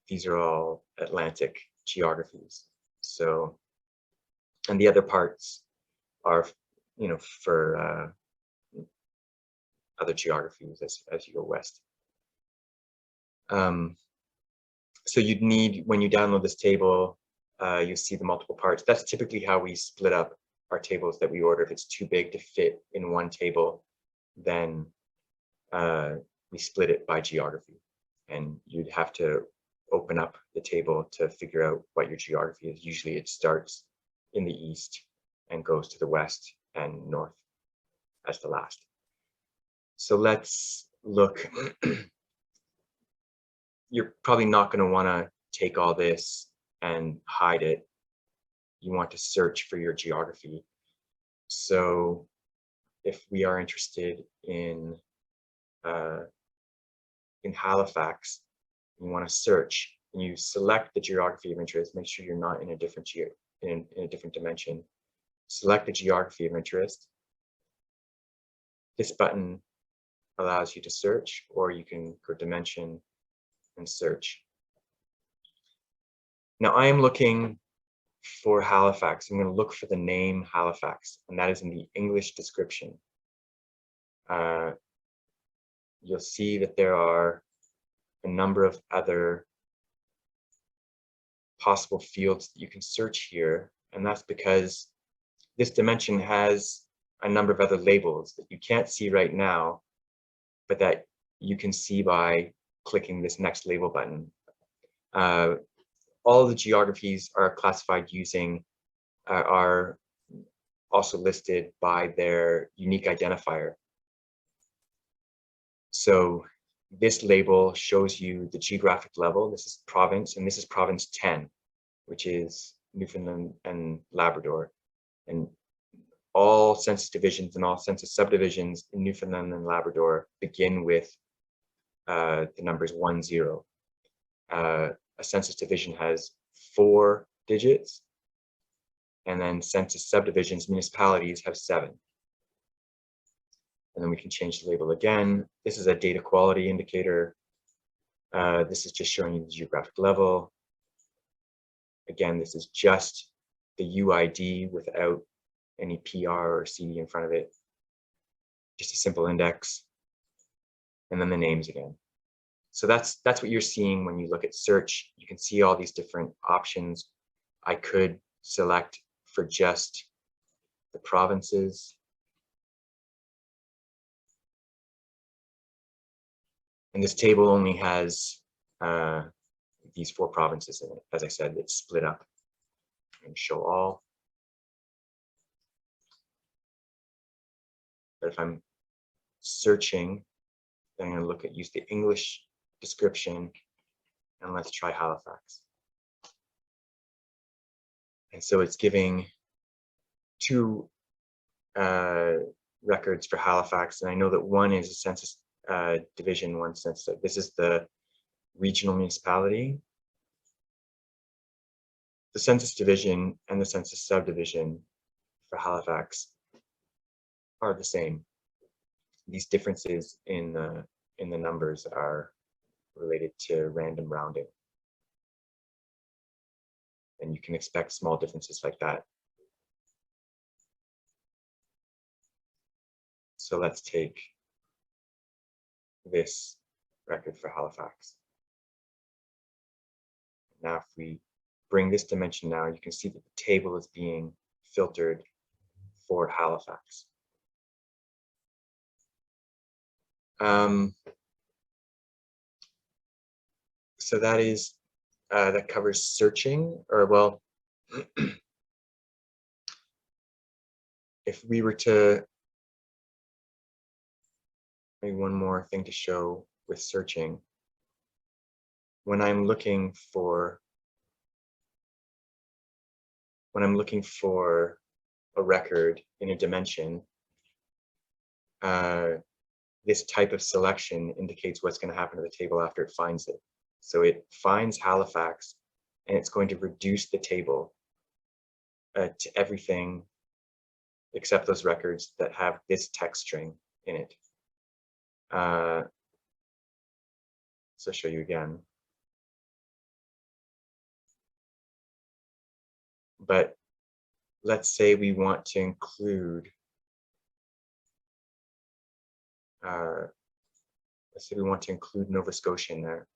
these are all Atlantic geographies. So, and the other parts are, for other geographies as you go west. So you'd need, when you download this table, you see the multiple parts. That's typically how we split up our tables that we order. If it's too big to fit in one table, then we split it by geography. And you'd have to open up the table to figure out what your geography is. Usually it starts in the east and goes to the west and north as the last. So let's look. You're probably not going to want to take all this and hide it. You want to search for your geography. So if we are interested in Halifax, you want to search, and you select the geography of interest. Make sure you're not in a different in a different dimension. Select the geography of interest. This button allows you to search, or you can go dimension and search. Now I am looking for Halifax. I'm going to look for the name Halifax, and that is in the English description. You'll see that there are a number of other possible fields that you can search here, and that's because this dimension has a number of other labels that you can't see right now, but that you can see by clicking this next label button. All the geographies are classified using, are also listed by their unique identifier. So this label shows you the geographic level. This is province, and this is province 10, which is Newfoundland and Labrador. And all census divisions and all census subdivisions in Newfoundland and Labrador begin with the numbers 10. A census division has 4 digits. And then census subdivisions, municipalities have 7. And then we can change the label again. This is a data quality indicator. This is just showing you the geographic level. Again, this is just the UID without any PR or CD in front of it. Just a simple index. And then the names again. So that's what you're seeing when you look at search. You can see all these different options. I could select for just the provinces. And this table only has these 4 provinces in it. As I said, it's split up. And show all. But if I'm searching, then I'm going to use the English description, and let's try Halifax. And so it's giving 2 records for Halifax, and I know that one is a census division, one census. This is the regional municipality. The census division and the census subdivision for Halifax are the same. These differences in the numbers are related to random rounding. And you can expect small differences like that. So let's take this record for Halifax. Now, if we bring this dimension now, you can see that the table is being filtered for Halifax. So that covers searching, or well, if we were to, maybe one more thing to show with searching. When I'm looking for a record in a dimension, this type of selection indicates what's going to happen to the table after it finds it. So it finds Halifax, and it's going to reduce the table to everything except those records that have this text string in it. So I'll show you again. But let's say we want to include, Nova Scotia in there.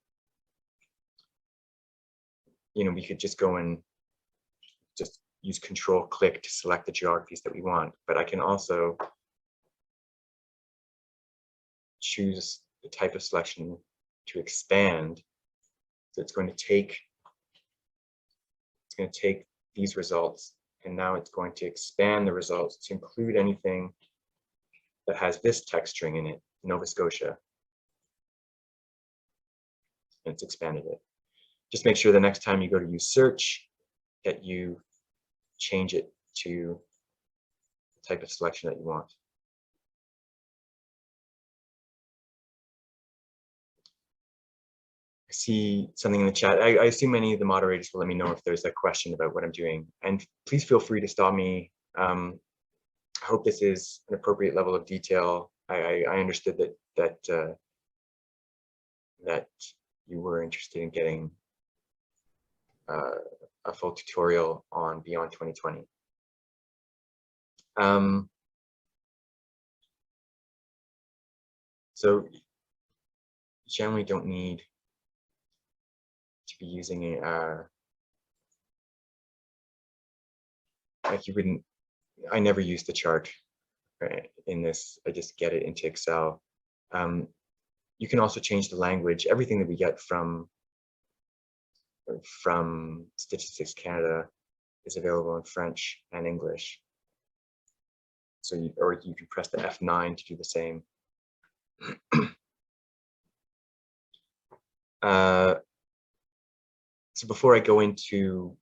You know, we could just go and just use Control-click to select the geographies that we want. But I can also choose the type of selection to expand. So it's going to take these results, and now it's going to expand the results to include anything that has this text string in it, Nova Scotia. And it's expanded it. Just make sure the next time you go to use search that you change it to the type of selection that you want. I see something in the chat. I assume many of the moderators will let me know if there's a question about what I'm doing. And please feel free to stop me. I hope this is an appropriate level of detail. I understood that you were interested in getting a full tutorial on Beyond 2020. So you generally don't need to be using like you wouldn't. I never use the chart in this. I just get it into Excel. You can also change the language. Everything that we get from Statistics Canada is available in French and English. So you can press the F9 to do the same. So before I go into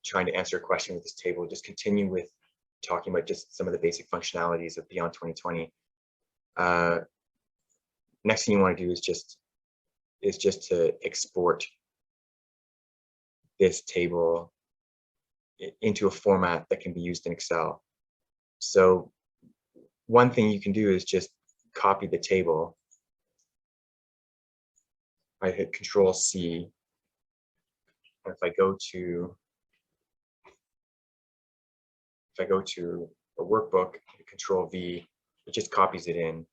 trying to answer a question with this table, just continue with talking about just some of the basic functionalities of Beyond 2020. Next thing you want to do is just to export this table into a format that can be used in Excel. So one thing you can do is just copy the table. I hit Control C. And if I go to a workbook, Control V, it just copies it in.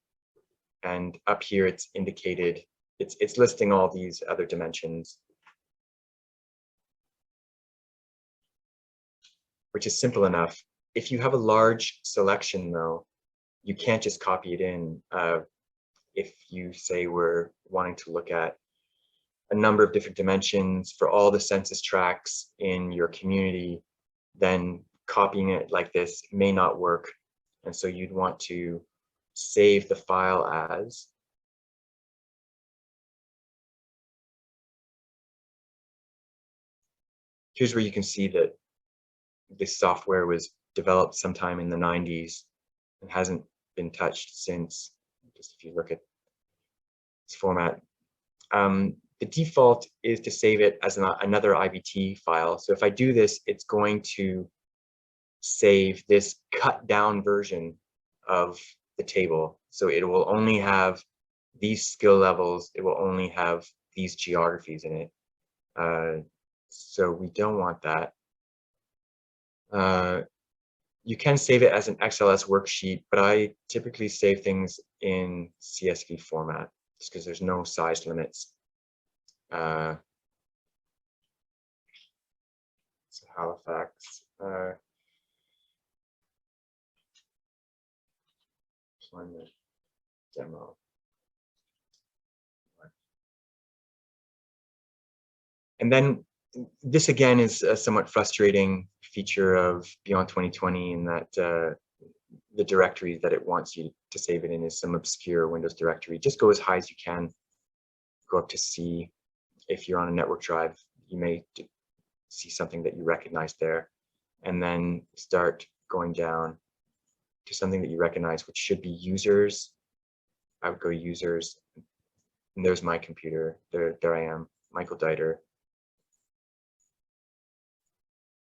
And up here, it's indicated, it's listing all these other dimensions, which is simple enough. If you have a large selection, though, you can't just copy it in. If you say we're wanting to look at a number of different dimensions for all the census tracts in your community, then copying it like this may not work. And so you'd want to save the file as here's where you can see that this software was developed sometime in the 90s and hasn't been touched since. Just if you look at this format, the default is to save it as another IVT file. So if I do this, it's going to save this cut down version of the table. So it will only have these skill levels. It will only have these geographies in it. So we don't want that. You can save it as an XLS worksheet, but I typically save things in CSV format just because there's no size limits. So Halifax. Employment demo. And then this again is a somewhat frustrating feature of Beyond 2020 in that the directory that it wants you to save it in is some obscure Windows directory. Just go as high as you can. Go up to C. If you're on a network drive, you may see something that you recognize there, and then start going down to something that you recognize, which should be users. I would go users, and there's my computer. There I am, Michael Dieter,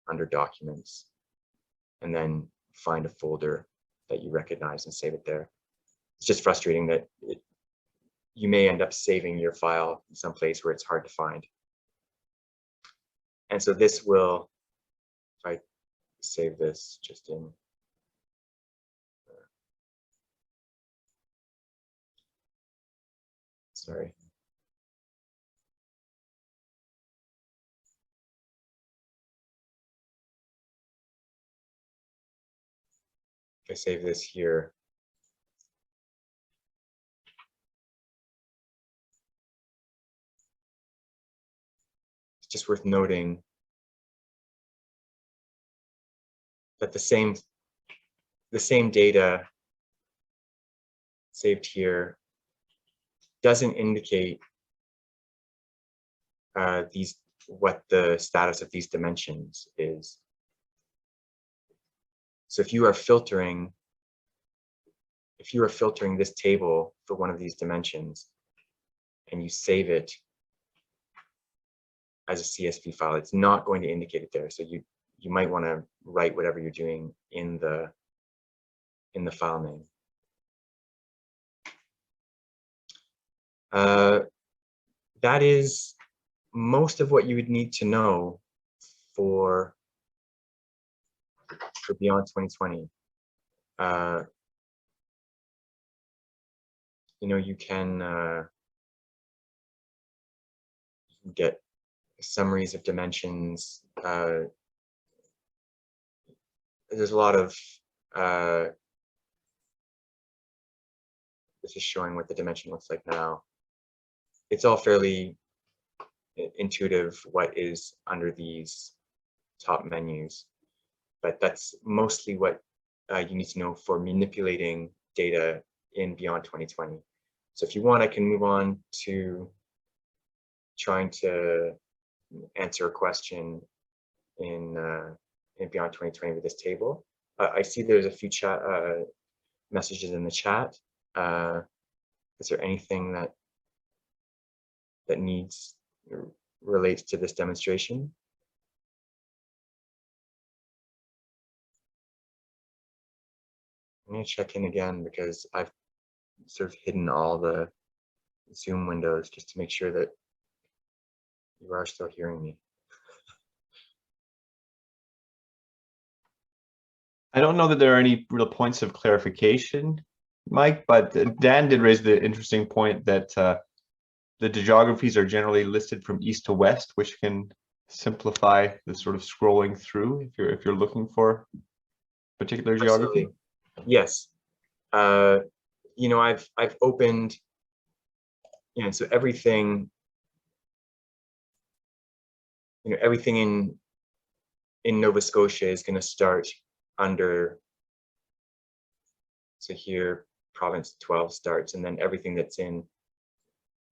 under documents, and then find a folder that you recognize and save it there. It's just frustrating that you may end up saving your file in some place where it's hard to find. And so this will, if I save this just in sorry. If I save this here, it's just worth noting that the same data saved here doesn't indicate what the status of these dimensions is. So if you are filtering this table for one of these dimensions and you save it as a CSV file, it's not going to indicate it there. So you might want to write whatever you're doing in the file name. That is most of what you would need to know for Beyond 2020. You can get summaries of dimensions. There's a lot of this is showing what the dimension looks like now. It's all fairly intuitive what is under these top menus, but that's mostly what you need to know for manipulating data in Beyond 2020. So if you want, I can move on to trying to answer a question in Beyond 2020 with this table. I see there's a few chat messages in the chat. Is there anything that relates to this demonstration? I'm going to check in again because I've sort of hidden all the Zoom windows just to make sure that you are still hearing me. I don't know that there are any real points of clarification, Mike, but Dan did raise the interesting point that the geographies are generally listed from east to west, which can simplify the sort of scrolling through if you're looking for particular geography. Absolutely. Yes. You know, I've opened, you know, so everything, you know, everything in Nova Scotia is going to start under, so here province 12 starts, and then everything that's in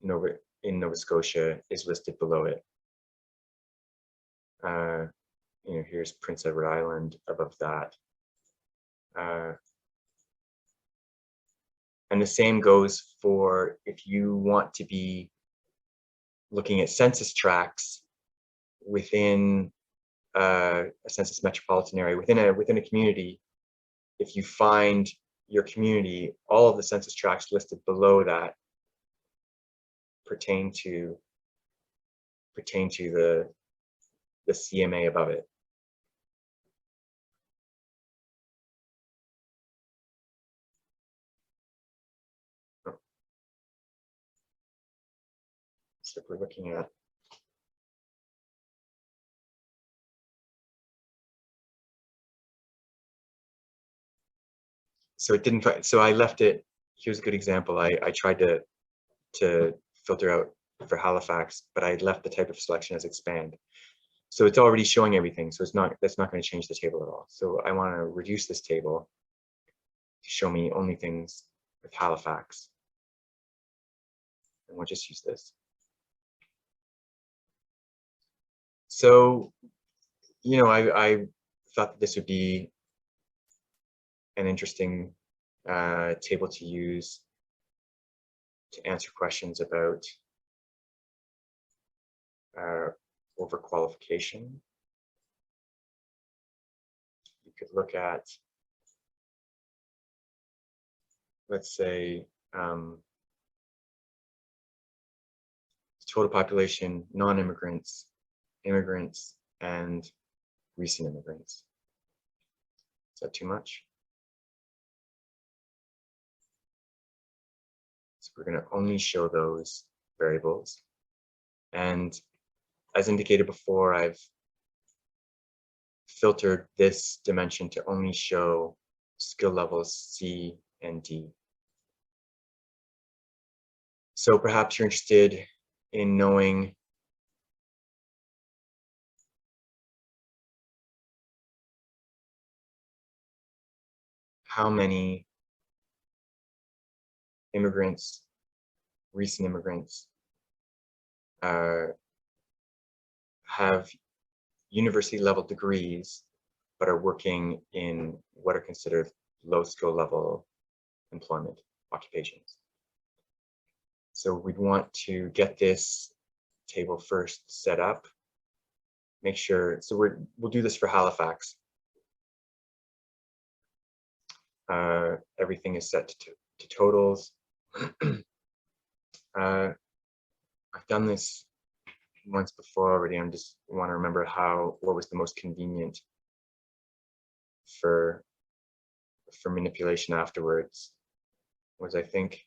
Nova Scotia is listed below it. You know, here's Prince Edward Island above that. And the same goes for if you want to be looking at census tracts within a census metropolitan area, within a community. If you find your community, all of the census tracts listed below that pertain to the CMA above it. So if we're looking at, so it didn't, so I left it, here's a good example. I tried to filter out for Halifax, but I left the type of selection as expand. So it's already showing everything. So that's not going to change the table at all. So I want to reduce this table to show me only things with Halifax. And we'll just use this. So, you know, I thought that this would be an interesting table to use to answer questions about overqualification. You could look at, let's say, total population, non-immigrants, immigrants, and recent immigrants. Is that too much? So we're going to only show those variables. And as indicated before, I've filtered this dimension to only show skill levels C and D. So perhaps you're interested in knowing how many immigrants, recent immigrants, have university level degrees, but are working in what are considered low skill level employment occupations. So we'd want to get this table first set up, make sure, so we'll do this for Halifax. Everything is set to totals. I've done this once before already. I just want to remember what was the most convenient for manipulation afterwards. Was, I think,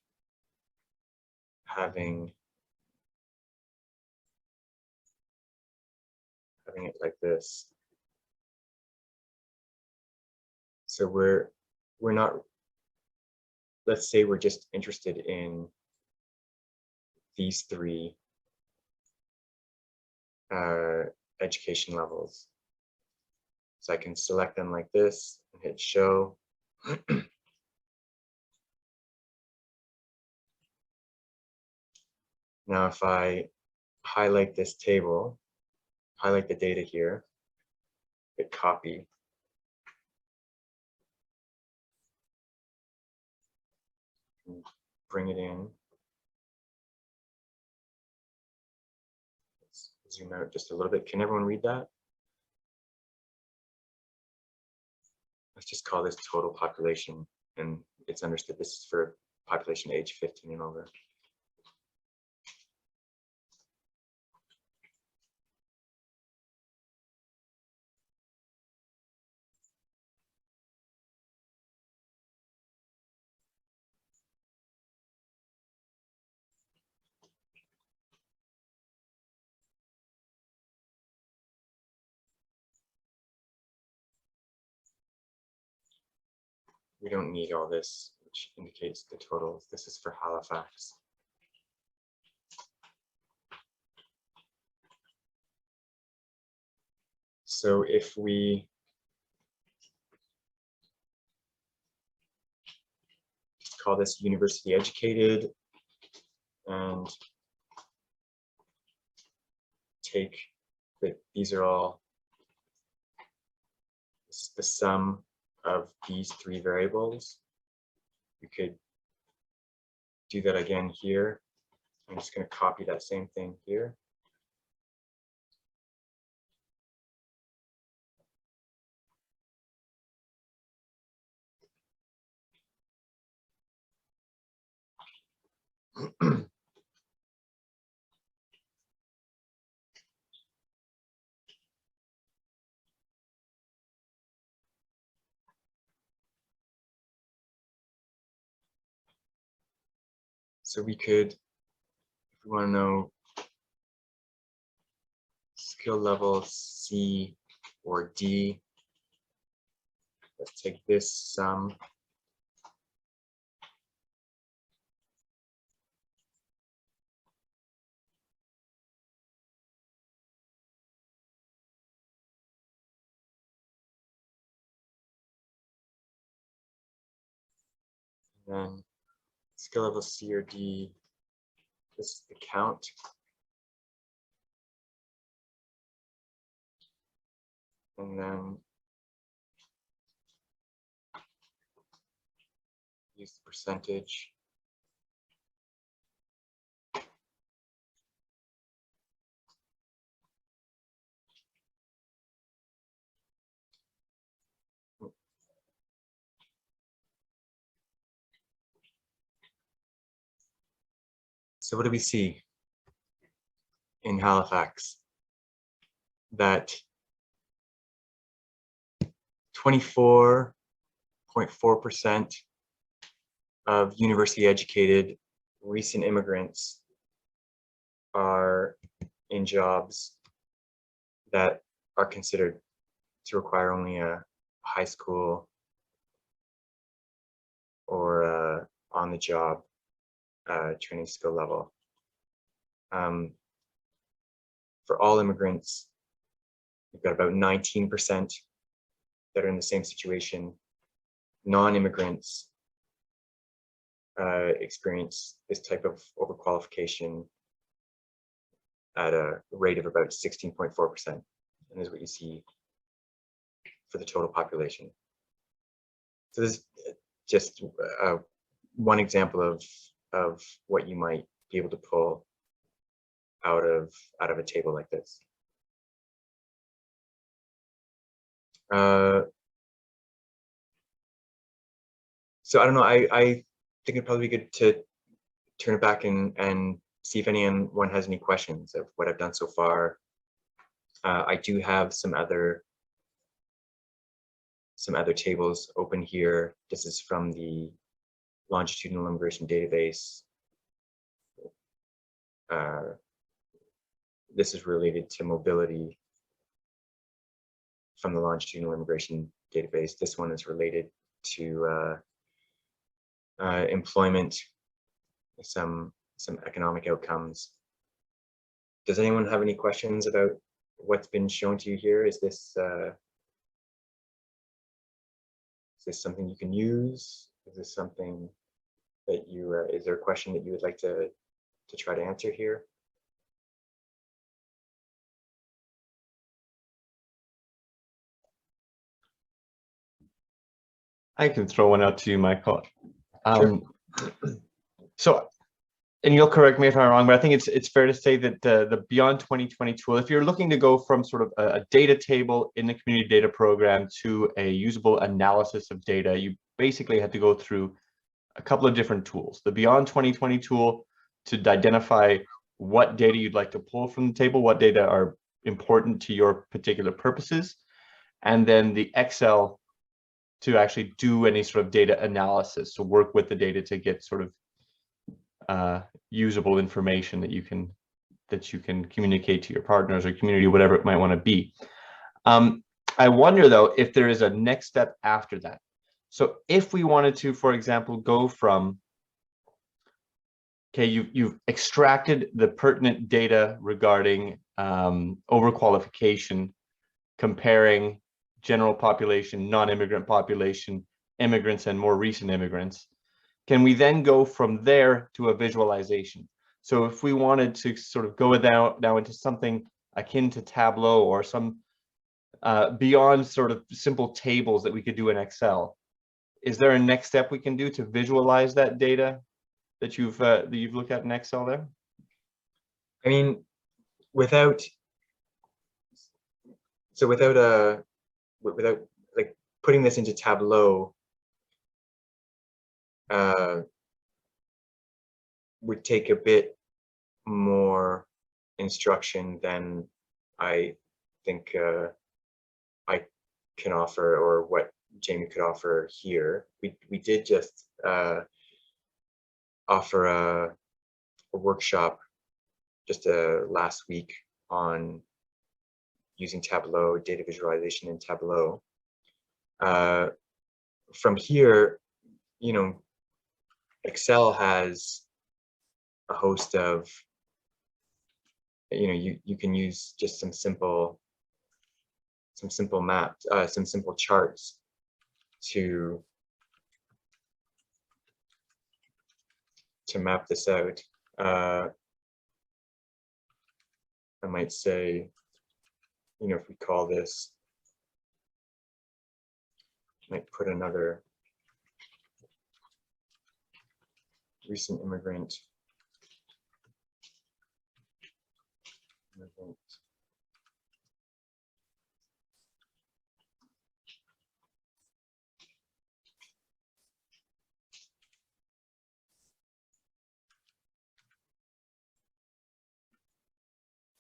having it like this. So we're not, let's say we're just interested in these three education levels. So I can select them like this and hit show. Now, if I highlight this table, highlight the data here, hit copy. Bring it in. Let's zoom out just a little bit. Can everyone read that? Let's just call this total population and it's understood this is for population age 15 and over. We don't need all this, which indicates the totals. This is for Halifax. So if we call this university educated and take that these are all, this is the sum of these three variables. We could do that again here. I'm just going to copy that same thing here. So we could, if we want to know skill level C or D, let's take this sum. And then skill level C or D, this is the count. And then use the percentage. So what do we see in Halifax? That 24.4% of university educated recent immigrants are in jobs that are considered to require only a high school or on-the-job training skill level. For all immigrants, we've got about 19% that are in the same situation. Non-immigrants experience this type of overqualification at a rate of about 16.4%, and this is what you see for the total population. So this is just one example of what you might be able to pull out of a table like this. So I don't know, I think it'd probably be good to turn it back and see if anyone has any questions of what I've done so far. I do have some other tables open here. This is from the longitudinal immigration database. This is related to mobility from the longitudinal immigration database. This one is related to employment, some economic outcomes. Does anyone have any questions about what's been shown to you here? Is this something you can use? Is this something that you is there a question that you would like to try to answer here? I can throw one out to you, Michael. Sure. So, and you'll correct me if I'm wrong, but I think it's fair to say that the Beyond 2020 tool, if you're looking to go from sort of a data table in the community data program to a usable analysis of data, you basically had to go through a couple of different tools. The Beyond 2020 tool to identify what data you'd like to pull from the table, what data are important to your particular purposes, and then the Excel to actually do any sort of data analysis, to work with the data to get sort of usable information that you can communicate to your partners or community, whatever it might want to be. I wonder though if there is a next step after that. So if we wanted to, for example, go from, okay, you've extracted the pertinent data regarding overqualification, comparing general population, non-immigrant population, immigrants, and more recent immigrants. Can we then go from there to a visualization? So if we wanted to sort of go now into something akin to Tableau or some beyond sort of simple tables that we could do in Excel, is there a next step we can do to visualize that data that you've looked at in Excel there? I mean, without like putting this into Tableau would take a bit more instruction than I think I can offer, or what Jamie could offer here. We did just offer a workshop just last week on using Tableau, data visualization in Tableau. From here, you know, Excel has a host of, you know, you can use just some simple maps, some simple charts to map this out. I might say, you know, if we call this, might put another recent immigrant.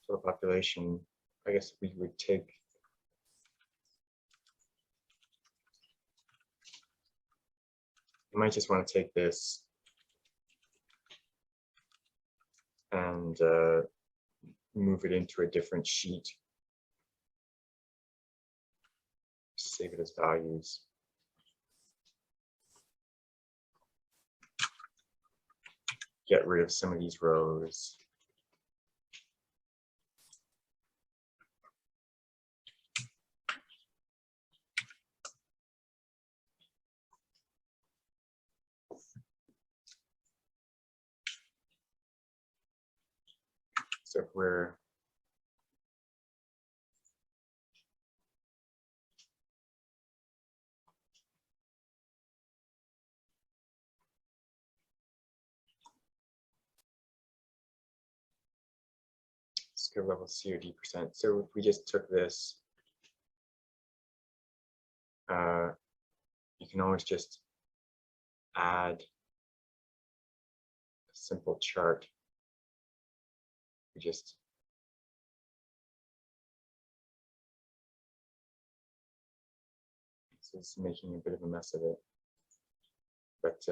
Total population, I guess we would take you might just want to take this and move it into a different sheet. Save it as values. Get rid of some of these rows. So if we're skill level COD %. So if we just took this, you can always just add a simple chart. We just this is making a bit of a mess of it, but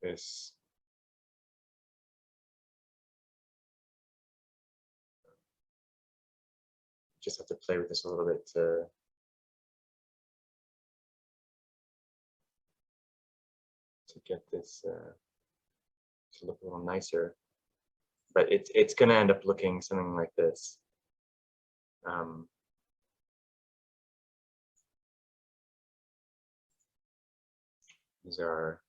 this just have to play with this a little bit to to get this to look a little nicer, but it's going to end up looking something like this. These are,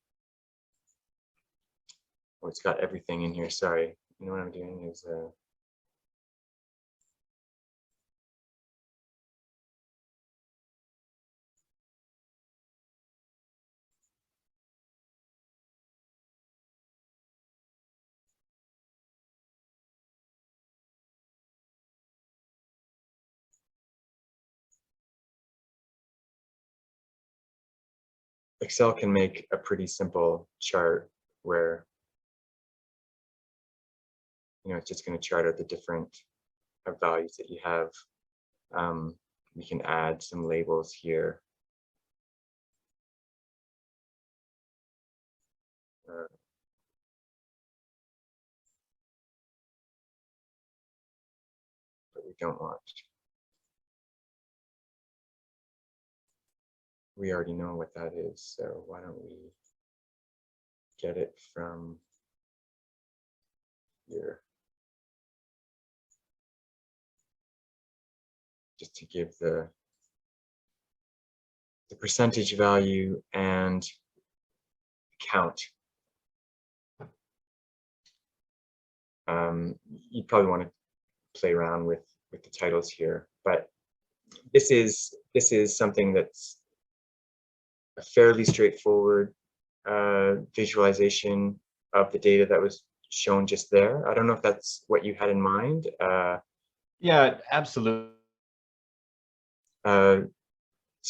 oh, it's got everything in here. Sorry, you know what I'm doing is Excel can make a pretty simple chart where, you know, it's just going to chart out the different values that you have. We can add some labels here. But we don't want. We already know what that is, so why don't we get it from here? Just to give the percentage value and count. You probably want to play around with the titles here, but this is something that's a fairly straightforward visualization of the data that was shown just there. I don't know if that's what you had in mind. Yeah, absolutely. So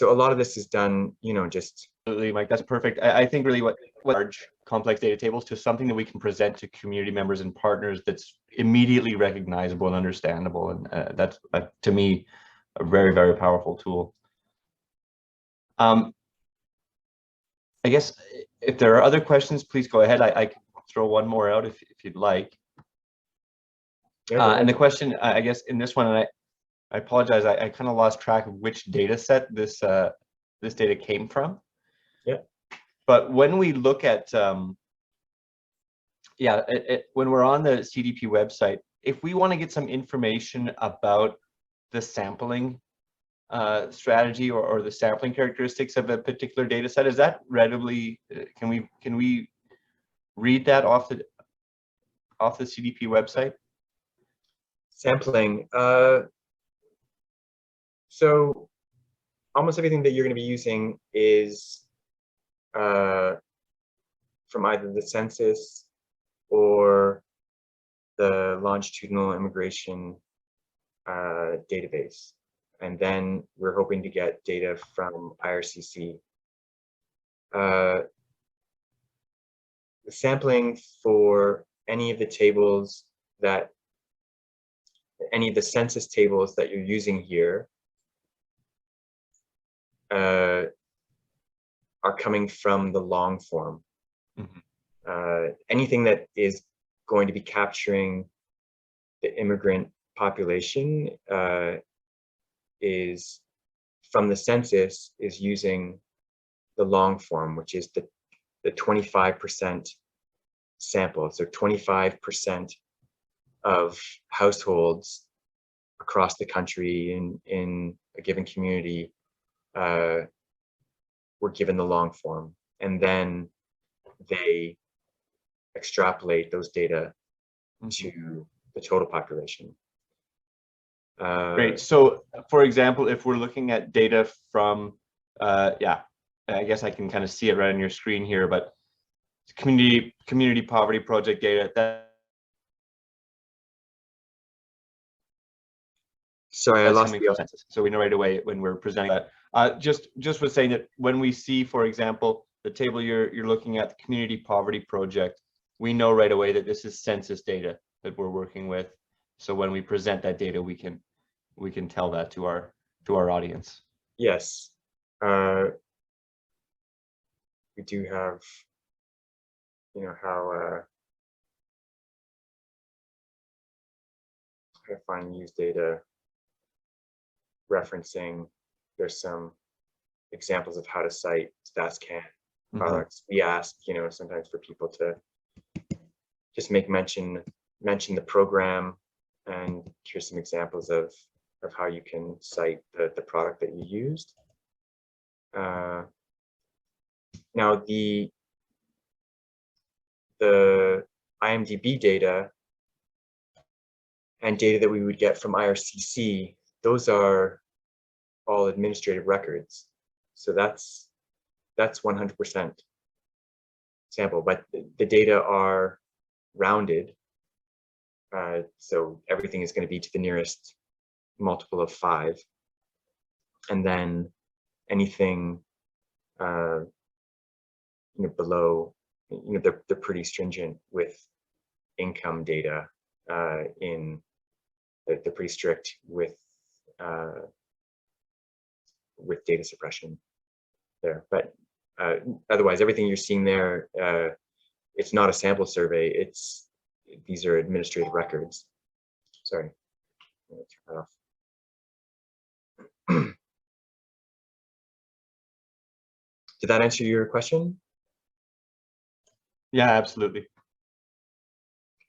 a lot of this is done, you know, just Absolutely, Mike. That's perfect. I think really what large complex data tables to something that we can present to community members and partners that's immediately recognizable and understandable, and that's to me a very, very powerful tool. I guess if there are other questions, please go ahead. I can throw one more out if you'd like. And the question, I guess, in this one, and I apologize, I kind of lost track of which data set this data came from. Yeah. But when we look at, when we're on the CDP website, if we want to get some information about the sampling strategy or the sampling characteristics of a particular data set, is that readily, can we read that off the CDP website? Sampling. So almost everything that you're going to be using is from either the census or the longitudinal immigration database. And then we're hoping to get data from IRCC. The sampling for any of the tables that, any of the census tables that you're using here are coming from the long form. Mm-hmm. Anything that is going to be capturing the immigrant population is from the census is using the long form, which is the 25% sample. So 25% of households across the country in a given community were given the long form, and then they extrapolate those data to the total population. Great. So, for example, if we're looking at data from, I guess I can kind of see it right on your screen here, but community poverty project data. Sorry, I lost the census. So we know right away when we're presenting that. Just was saying that when we see, for example, the table you're looking at, the community poverty project, we know right away that this is census data that we're working with. So when we present that data, we can tell that to our audience. Yes, we do have, you know, how to find use data referencing. There's some examples of how to cite StatsCan. products. We ask, sometimes for people to just mention the program, and here's some examples of how you can cite the product that you used. Now the IMDb data and data that we would get from IRCC, those are all administrative records. So that's 100% sample, but the data are rounded. So everything is going to be to the nearest multiple of 5. And then anything below, they're pretty stringent with income data. They're pretty strict with data suppression there. But otherwise, everything you're seeing there, it's not a sample survey. These are administrative records. Sorry, I'm gonna turn that off. Did that answer your question? Yeah, absolutely. I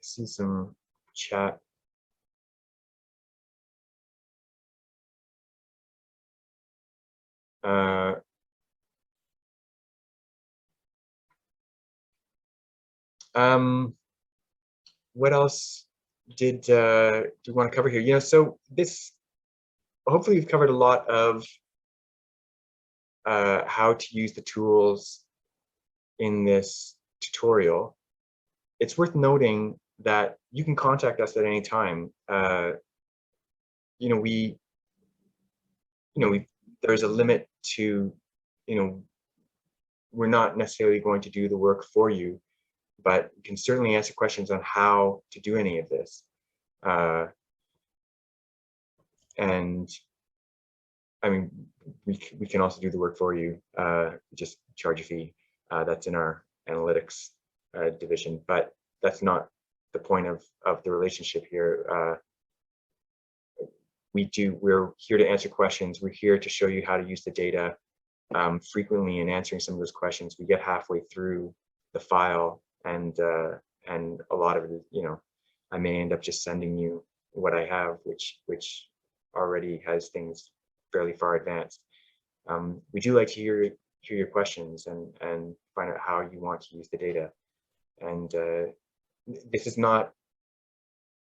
see some chat. What else do you want to cover here? So hopefully we've covered a lot of how to use the tools in this tutorial. It's worth noting that you can contact us at any time. There's a limit to, we're not necessarily going to do the work for you, but you can certainly answer questions on how to do any of this. And I mean, we can also do the work for you, just charge a fee. That's in our analytics division, but that's not the point of the relationship here. We're here to answer questions. We're here to show you how to use the data. Frequently in answering some of those questions, we get halfway through the file, and a lot of it is, I may end up just sending you what I have, which already has things fairly far advanced. We do like to hear your questions and find out how you want to use the data. And this is not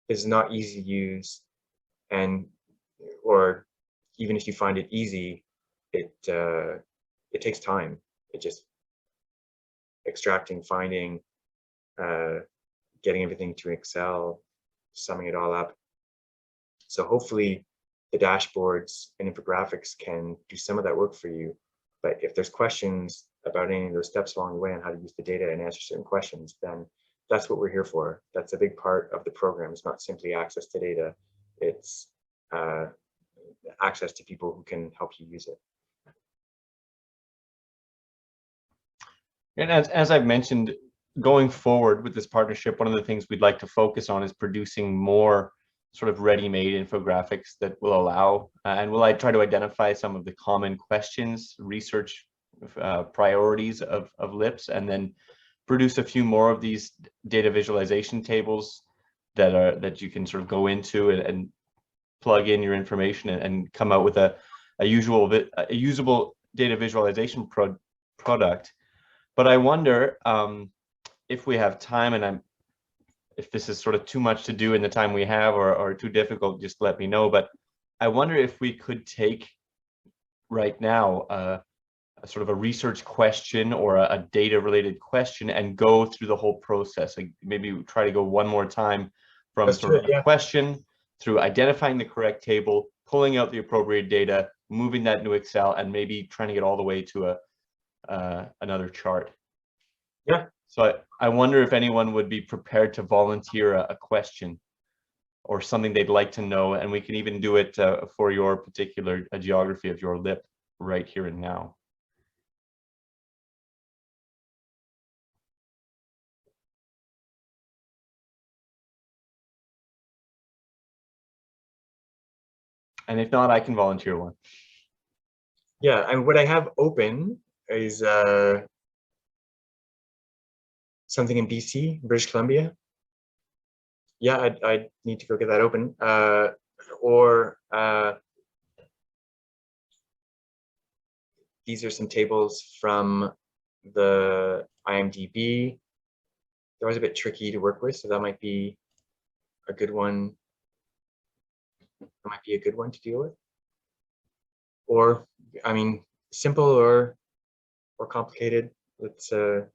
easy to use, or even if you find it easy, it takes time. It just extracting, finding, getting everything to Excel, summing it all up. So hopefully the dashboards and infographics can do some of that work for you. But if there's questions about any of those steps along the way on how to use the data and answer certain questions, then that's what we're here for. That's a big part of the program. It's not simply access to data. It's access to people who can help you use it. And as I've mentioned, going forward with this partnership, one of the things we'd like to focus on is producing more sort of ready-made infographics that will allow, and will try to identify some of the common questions, research priorities of LIPS, and then produce a few more of these data visualization tables that you can sort of go into and plug in your information and come out with a usable data visualization product. But I wonder if we have time, and if this is sort of too much to do in the time we have, or too difficult, just let me know. But I wonder if we could take right now a sort of a research question or a data related question and go through the whole process. Like maybe try to go one more time from sort of a question through identifying the correct table, pulling out the appropriate data, moving that into Excel, and maybe trying to get all the way to another chart. Yeah. So I wonder if anyone would be prepared to volunteer a question or something they'd like to know, and we can even do it for your particular geography of your LIP right here and now. And if not, I can volunteer one. Yeah, and what I have open is something in BC, British Columbia. Yeah, I'd need to go get that open. These are some tables from the IMDb. They're always a bit tricky to work with, so that might be a good one. That might be a good one to deal with. Or, I mean, simple or complicated. Let's. I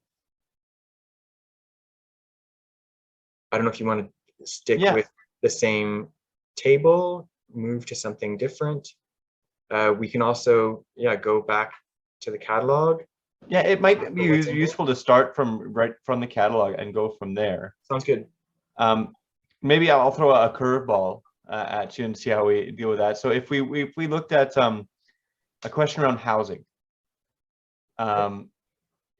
don't know if you want to stick with the same table, move to something different. We can also, go back to the catalog. Yeah, it might be useful to start right from the catalog and go from there. Sounds good. Maybe I'll throw a curveball at you and see how we deal with that. So if we looked at a question around housing,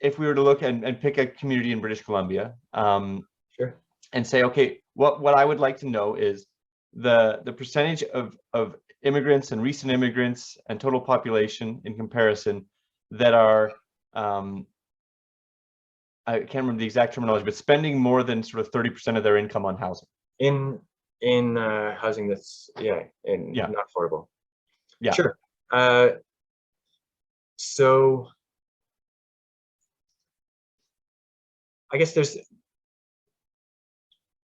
if we were to look and pick a community in British Columbia, sure, and say, okay, what I would like to know is the percentage of immigrants and recent immigrants and total population in comparison that are I can't remember the exact terminology, but spending more than sort of 30% of their income on housing. In housing that's not affordable. Yeah. Sure. So I guess there's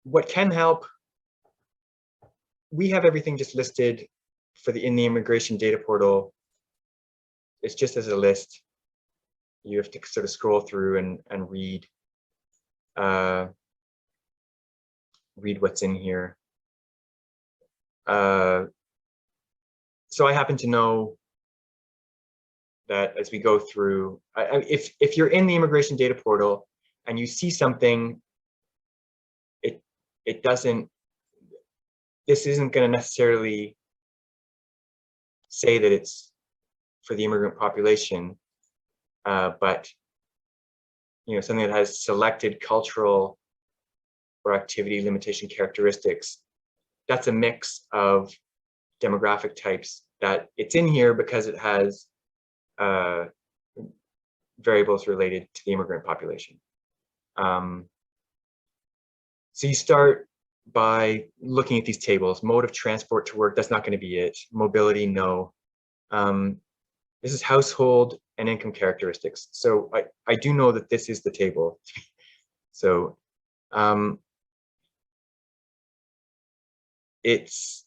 what can help. We have everything just listed in the immigration data portal. It's just as a list. You have to sort of scroll through and read what's in here. So I happen to know that as we go through, if you're in the immigration data portal and you see something, it doesn't. This isn't going to necessarily say that it's for the immigrant population, but something that has selected cultural or activity limitation characteristics. That's a mix of demographic types that it's in here because it has variables related to the immigrant population. So you start by looking at these tables. Mode of transport to work, that's not going to be it. Mobility, no. This is household and income characteristics. So I do know that this is the table. So it's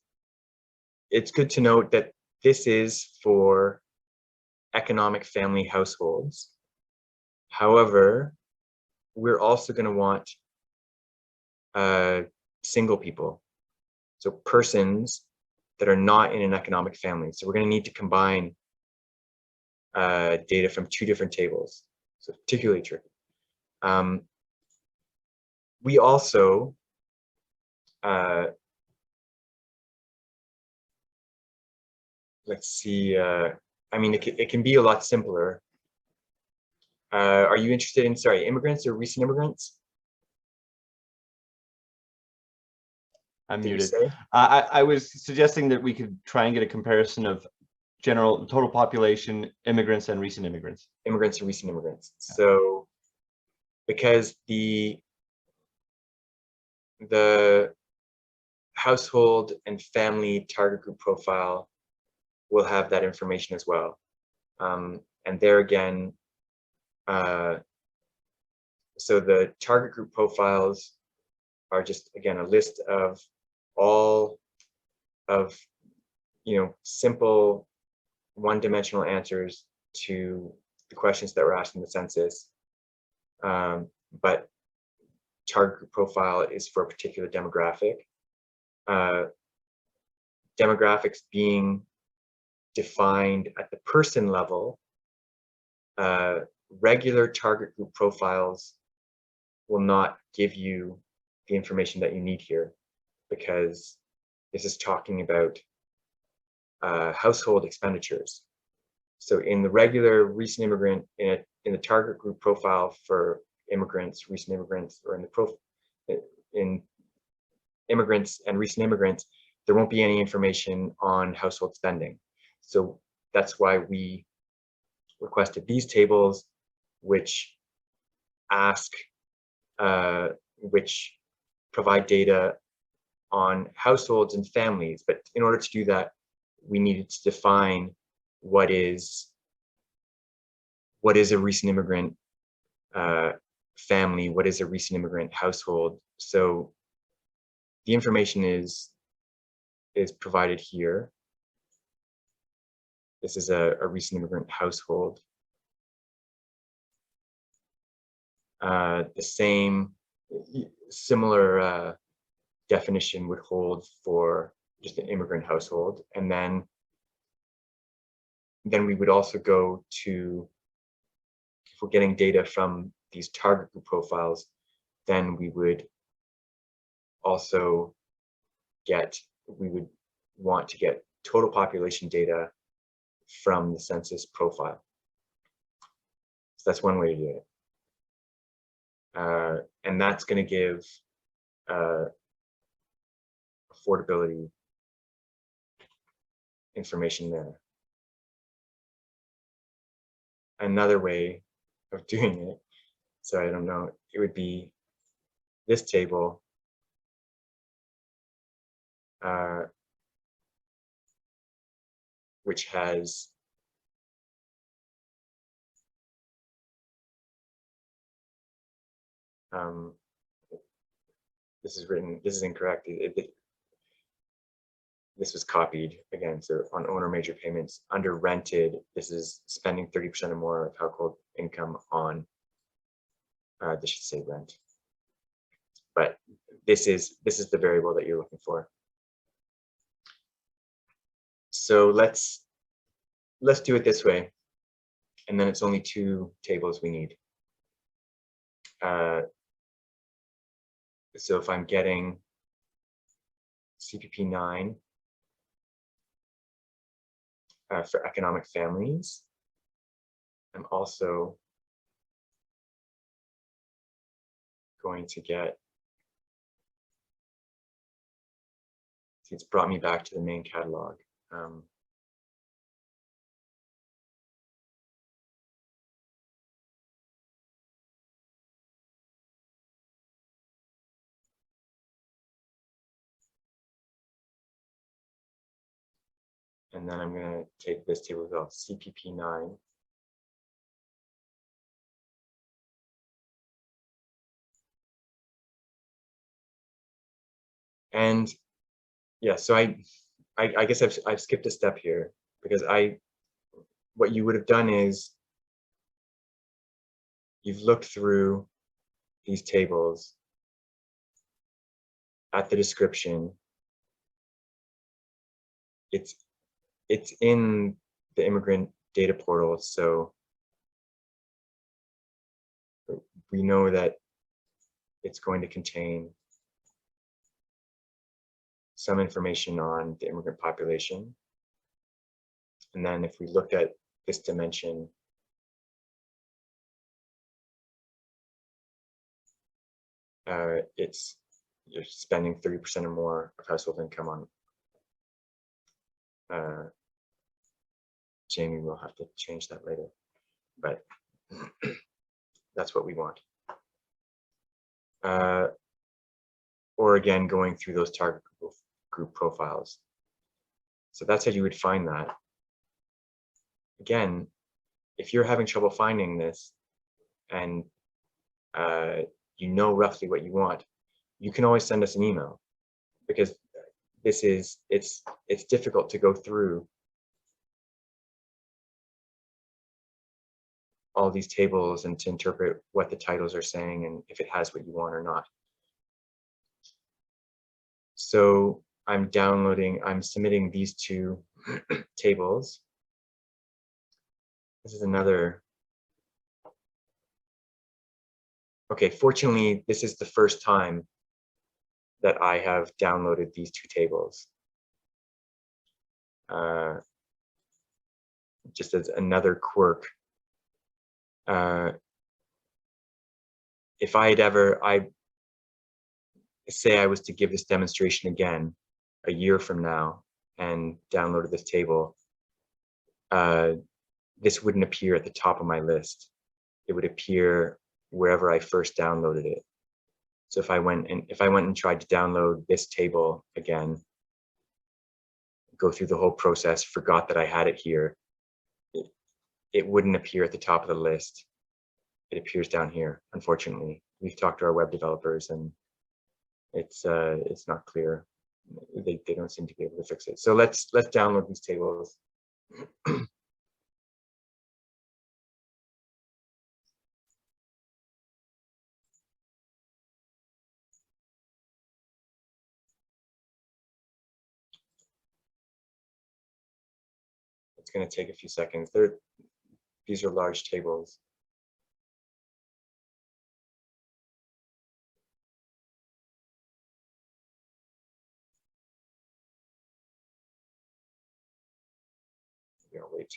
good to note that this is for economic family households. However, we're also going to want single people, so persons that are not in an economic family. So we're going to need to combine data from two different tables. So particularly tricky. We also let's see. I mean, it can be a lot simpler. Are you interested in, immigrants or recent immigrants? I'm muted. I was suggesting that we could try and get a comparison of general total population, immigrants and recent immigrants. Immigrants and recent immigrants. Yeah. So because the household and family target group profile will have that information as well. And there again, so the target group profiles are just, again, a list of all of, simple one-dimensional answers to the questions that were asked in the census. But target group profile is for a particular demographic. Demographics being defined at the person level, regular target group profiles will not give you the information that you need here, because this is talking about household expenditures. So in the regular recent immigrant, in the target group profile for immigrants, recent immigrants, or in immigrants and recent immigrants, there won't be any information on household spending. So that's why we requested these tables, which ask which provide data on households and families. But in order to do that, we needed to define what is a recent immigrant family, what is a recent immigrant household. So the information is provided here. This is a recent immigrant household. The similar definition would hold for just an immigrant household. And then we would also go to, if we're getting data from these target group profiles, then we would also want to get total population data from the census profile. So that's one way to do it. And that's going to give affordability information there. Another way of doing it, so I don't know, it would be this table, which has this is incorrect. This was copied again. So on owner major payments, under rented, this is spending 30% or more of household income on, this should say rent. But this is the variable that you're looking for. So let's do it this way. And then it's only two tables we need. So if I'm getting CPP 9 for economic families, I'm also going to get, see, it's brought me back to the main catalog. And then I'm going to take this table as well, CPP 9. And yeah, so I guess I've skipped a step here, because what you would have done is you've looked through these tables at the description. It's in the immigrant data portal, so we know that it's going to contain some information on the immigrant population. And then if we looked at this dimension, you're spending 30% or more of household income on. Jamie will have to change that later, but that's what we want. Or again, going through those target group profiles. So that's how you would find that. Again, if you're having trouble finding this and you know roughly what you want, you can always send us an email, because it's difficult to go through all these tables and to interpret what the titles are saying and if it has what you want or not. So I'm submitting these two tables. This is another. Okay, fortunately, this is the first time that I have downloaded these two tables. Just as another quirk. If I say I was to give this demonstration again a year from now and downloaded this table, this wouldn't appear at the top of my list. It would appear wherever I first downloaded it. So if I went and tried to download this table again, go through the whole process, forgot that I had it here, it wouldn't appear at the top of the list. It appears down here, unfortunately. We've talked to our web developers and it's not clear. They don't seem to be able to fix it. So let's download these tables. It's going to take a few seconds. These are large tables. Yeah, wait.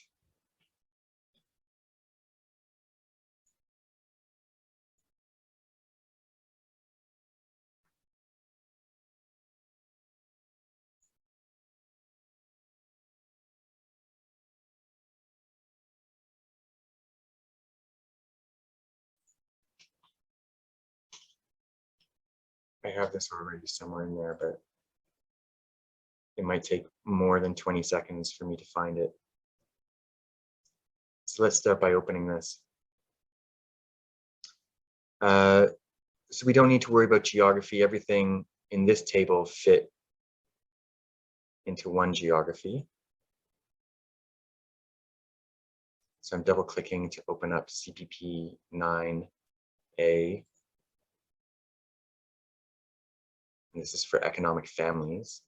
I have this already somewhere in there, but it might take more than 20 seconds for me to find it. So let's start by opening this. So we don't need to worry about geography. Everything in this table fit into one geography. So I'm double clicking to open up CPP 9A. And this is for economic families.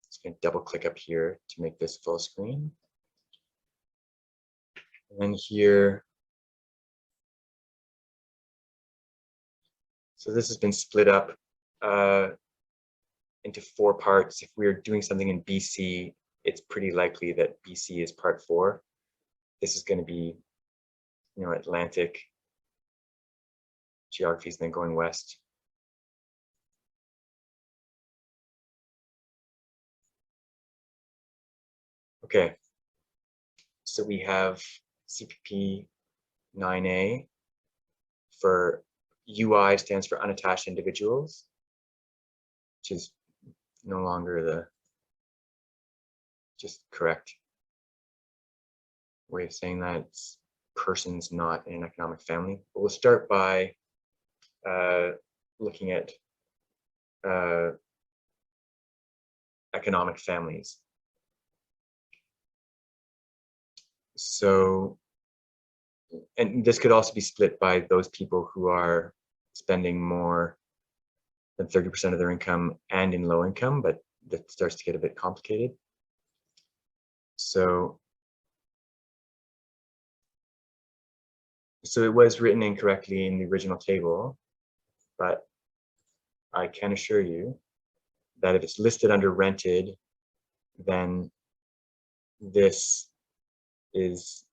Just going to double click up here to make this full screen. And then here, so this has been split up into 4 parts. If we're doing something in BC, it's pretty likely that BC is part 4. This is going to be, Atlantic geographies, then going west. Okay, so we have CPP 9A for UI stands for unattached individuals, which is no longer the just correct way of saying that. It's persons not in an economic family. But we'll start by looking at economic families. So, and this could also be split by those people who are spending more than 30% of their income and in low income, but that starts to get a bit complicated. So it was written incorrectly in the original table, but I can assure you that if it's listed under rented, then this is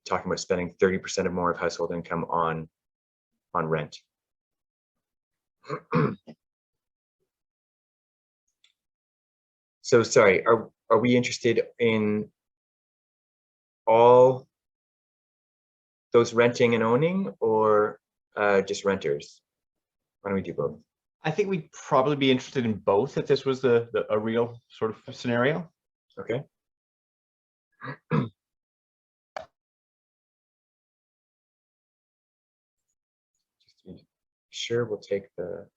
talking about spending 30% or more of household income on rent. So sorry, are we interested in all those renting and owning, or just renters? Why don't we do both? I think we'd probably be interested in both if this was a real sort of scenario. Okay. Just to be sure, we'll take the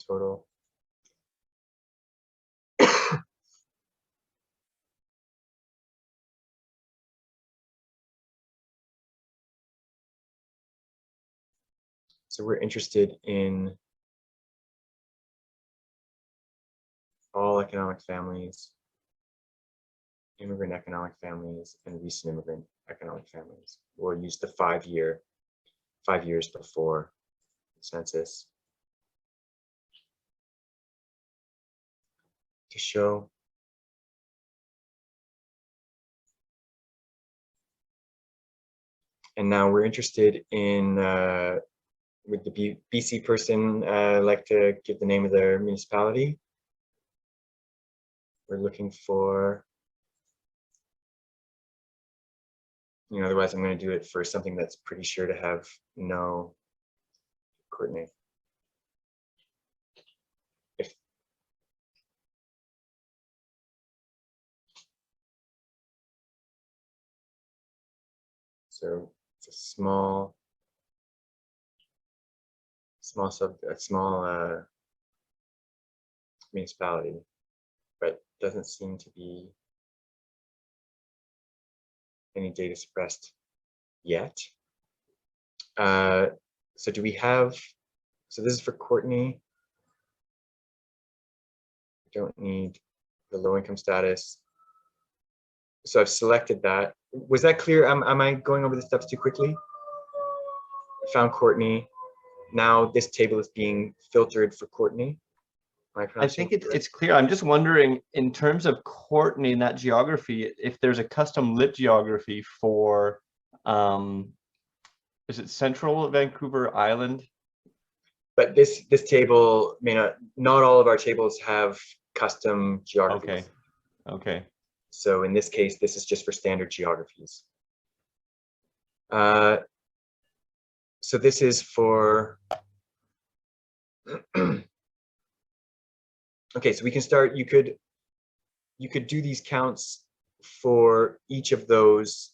total. So we're interested in all economic families, immigrant economic families, and recent immigrant economic families. We'll use the 5 years before the census to show. And now we're interested in, would the BC person like to give the name of their municipality? We're looking for, otherwise I'm going to do it for something that's pretty sure to have no coordinate. So it's a small municipality, but doesn't seem to be any data suppressed yet. So do we have, so this is for Courtney. Don't need the low income status. So I've selected that. Was that clear? Am I going over the steps too quickly? I found Courtney. Now this table is being filtered for Courtney. I think it's clear. I'm just wondering, in terms of Courtney and that geography, if there's a custom lit geography for, is it Central Vancouver Island? But this table may not all of our tables have custom geographies. Okay. So in this case, this is just for standard geographies. So this is for, okay, so we can start, you could do these counts for each of those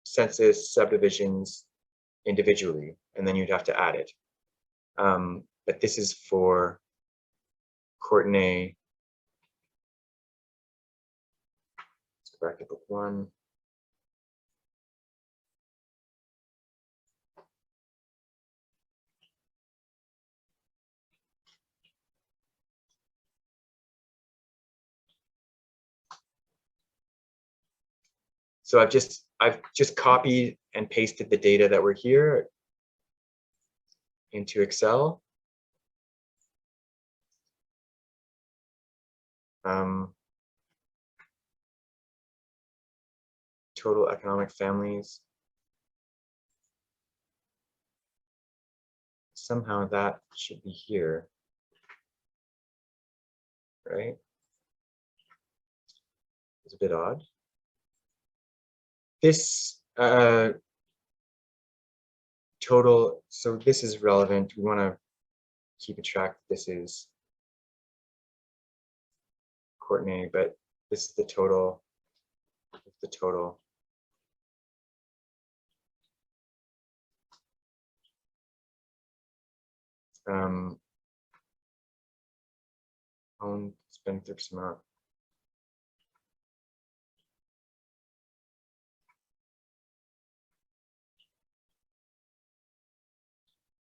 census subdivisions individually, and then you'd have to add it. But this is for Courtney. Let's go back to book 1. So I've just copied and pasted the data that were here into Excel. Total economic families. Somehow that should be here, right? It's a bit odd. This total, so this is relevant. We want to keep a track. This is Courtney, but this is the total. The total. Own spendthrift amount.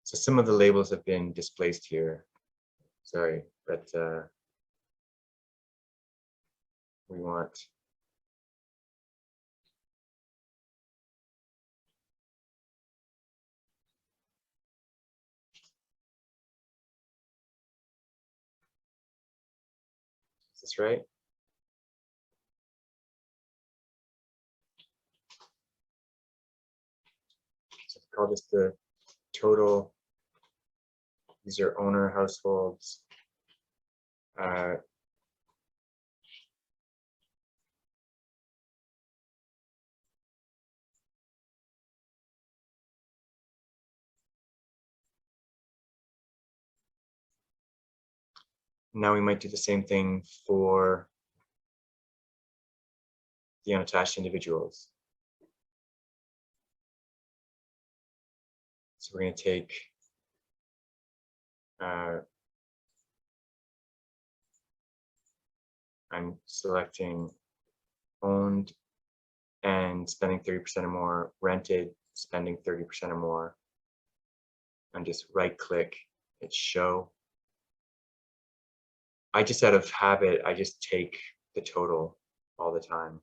So some of the labels have been displaced here. Sorry, but we want is this right? So call this the total. These are owner households. Now we might do the same thing for the unattached individuals. So we're going to take I'm selecting owned and spending 30% or more, rented, spending 30% or more, and just right click, hit show. I just out of habit, I just take the total all the time.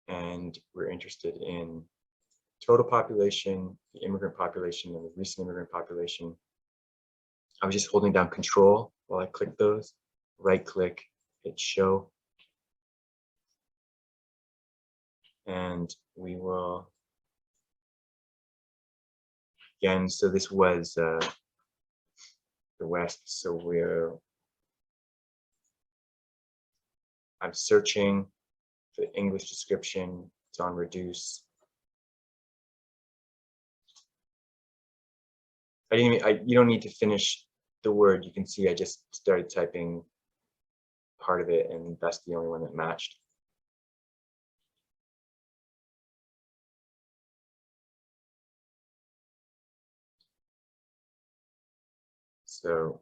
And we're interested in total population, the immigrant population, and the recent immigrant population. I was just holding down Control while I click those, right click, hit show. And we will, again, so this was the West, so I'm searching for the English description, it's on reduce. You don't need to finish the word. You can see I just started typing part of it, and that's the only one that matched. So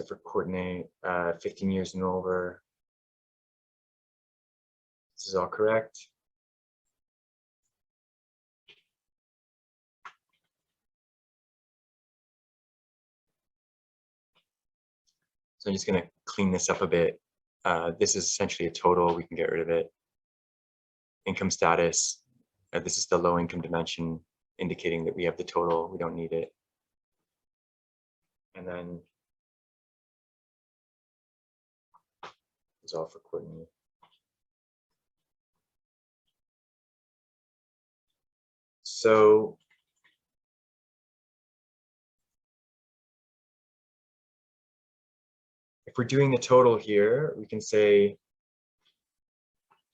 for Courtney, 15 years and over. This is all correct. So I'm just going to clean this up a bit. This is essentially a total. We can get rid of it. Income status. This is the low income dimension, indicating that we have the total. We don't need it. And then it's all for Courtney. So if we're doing the total here, we can say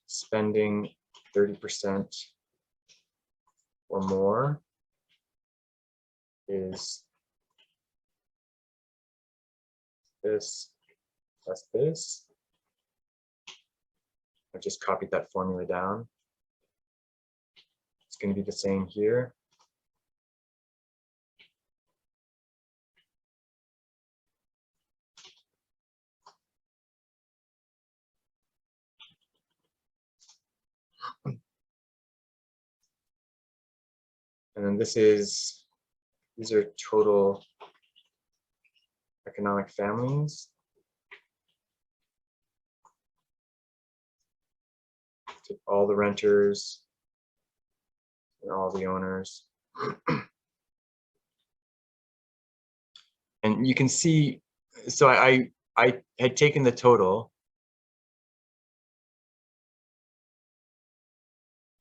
spending 30% or more is this plus this. I've just copied that formula down. It's going to be the same here. And then these are total economic families. Take all the renters and all the owners. And you can see, so I had taken the total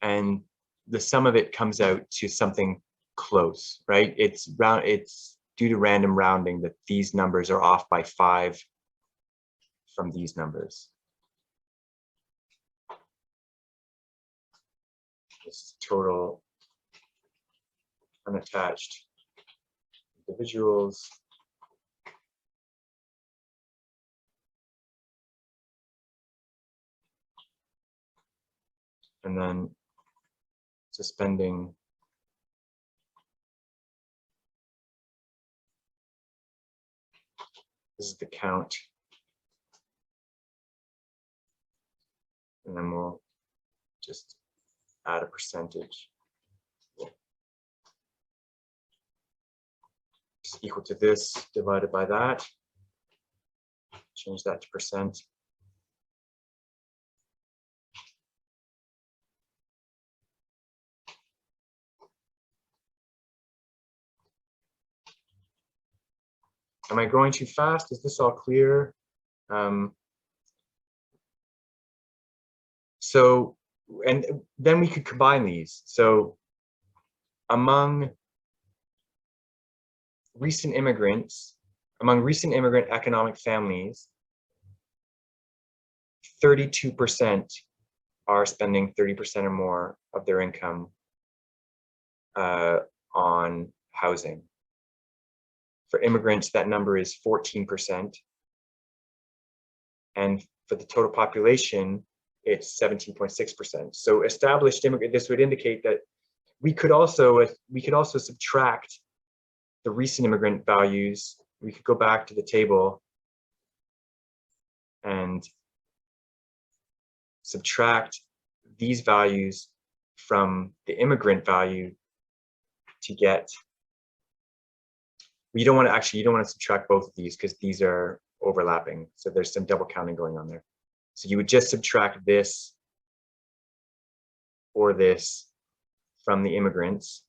and the sum of it comes out to something close, right? It's due to random rounding that these numbers are off by 5 from these numbers. This is total unattached individuals. And then suspending this is the count. And then we'll just add a percentage. It's equal to this divided by that. Change that to percent. Am I going too fast? Is this all clear? And then we could combine these. So among recent immigrant economic families, 32% are spending 30% or more of their income on housing. For immigrants, that number is 14%. And for the total population, it's 17.6%. So established immigrant, this would indicate that we could also subtract the recent immigrant values. We could go back to the table and subtract these values from the immigrant value to get. You don't want to subtract both of these because these are overlapping. So there's some double counting going on there. So you would just subtract this or this from the immigrants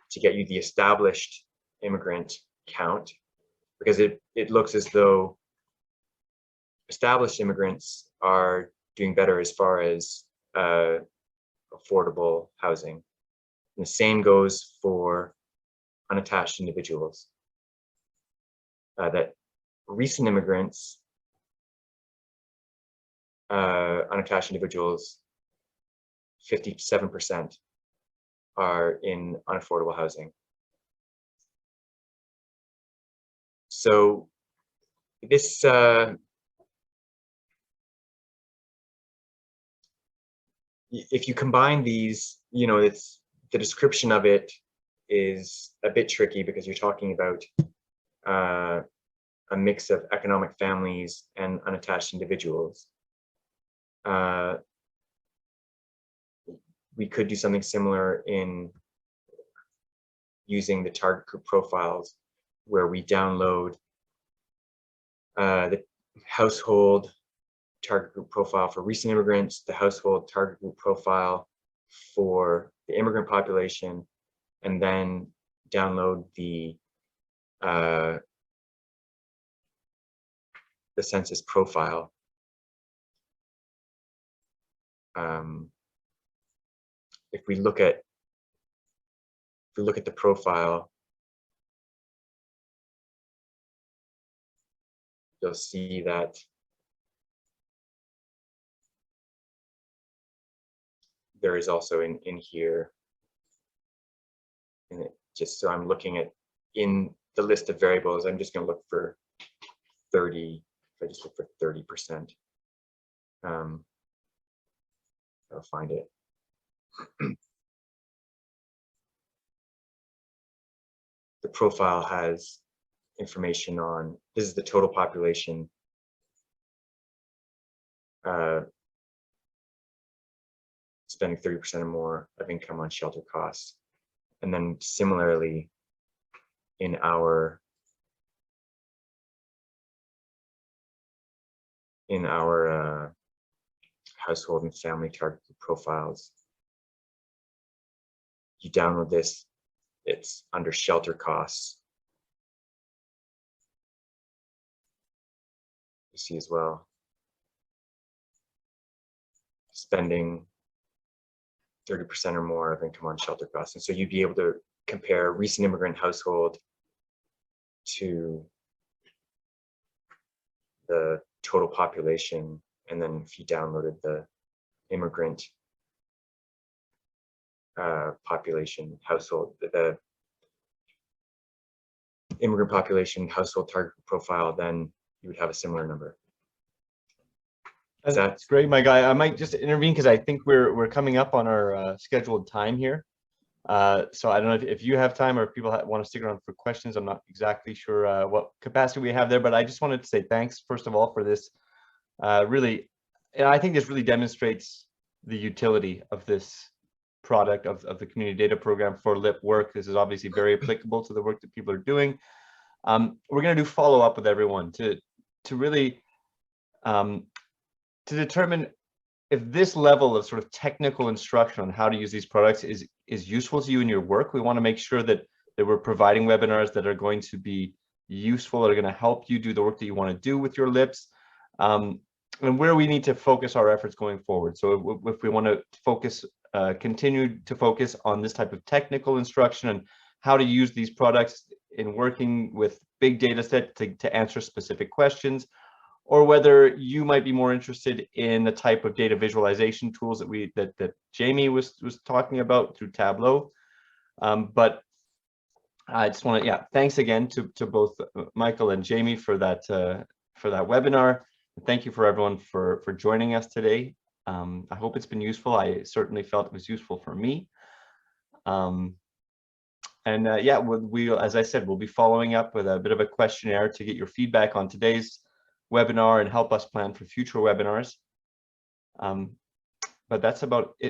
to get you the established immigrant count, because it looks as though established immigrants are doing better as far as affordable housing. And the same goes for unattached individuals. That recent immigrants, unattached individuals, 57% are in unaffordable housing. So this if you combine these, you know, it's the description of it is a bit tricky because you're talking about a mix of economic families and unattached individuals. We could do something similar in using the target group profiles, where we download the household target group profile for recent immigrants, the household target group profile for the immigrant population, and then download the census profile. If we look at the profile, you'll see that there is also in here, and just so I'm looking at in the list of variables, I'm just going to look for 30. If I just look for 30%, I'll find it. The profile has information on, this is the total population spending 30% or more of income on shelter costs. And then similarly, in our household and family target profiles, you download this, it's under shelter costs. You see as well, spending 30% or more of income on shelter costs. And so you'd be able to compare recent immigrant household to the total population. And then if you downloaded the immigrant population household, the immigrant population household target profile, then you would have a similar number. That's great, my guy. I might just intervene because I think we're coming up on our scheduled time here. So I don't know if you have time or if people want to stick around for questions. I'm not exactly sure what capacity we have there, but I just wanted to say thanks, first of all, for this. Really, and I think this really demonstrates the utility of this product of the community data program for LIP work. This is obviously very applicable to the work that people are doing. We're going to do follow-up with everyone to really to determine if this level of sort of technical instruction on how to use these products is useful to you in your work. We want to make sure that we're providing webinars that are going to be useful, that are going to help you do the work that you want to do with your LIPs, and where we need to focus our efforts going forward. So if we want to focus, continue to focus on this type of technical instruction and how to use these products in working with big data set to answer specific questions, or whether you might be more interested in the type of data visualization tools that Jamie was talking about through Tableau. But I just want to, thanks again to both Michael and Jamie for that webinar. Thank you for everyone for joining us today. I hope it's been useful. I certainly felt it was useful for me. We'll, as I said, we'll be following up with a bit of a questionnaire to get your feedback on today's webinar and help us plan for future webinars. But that's about it.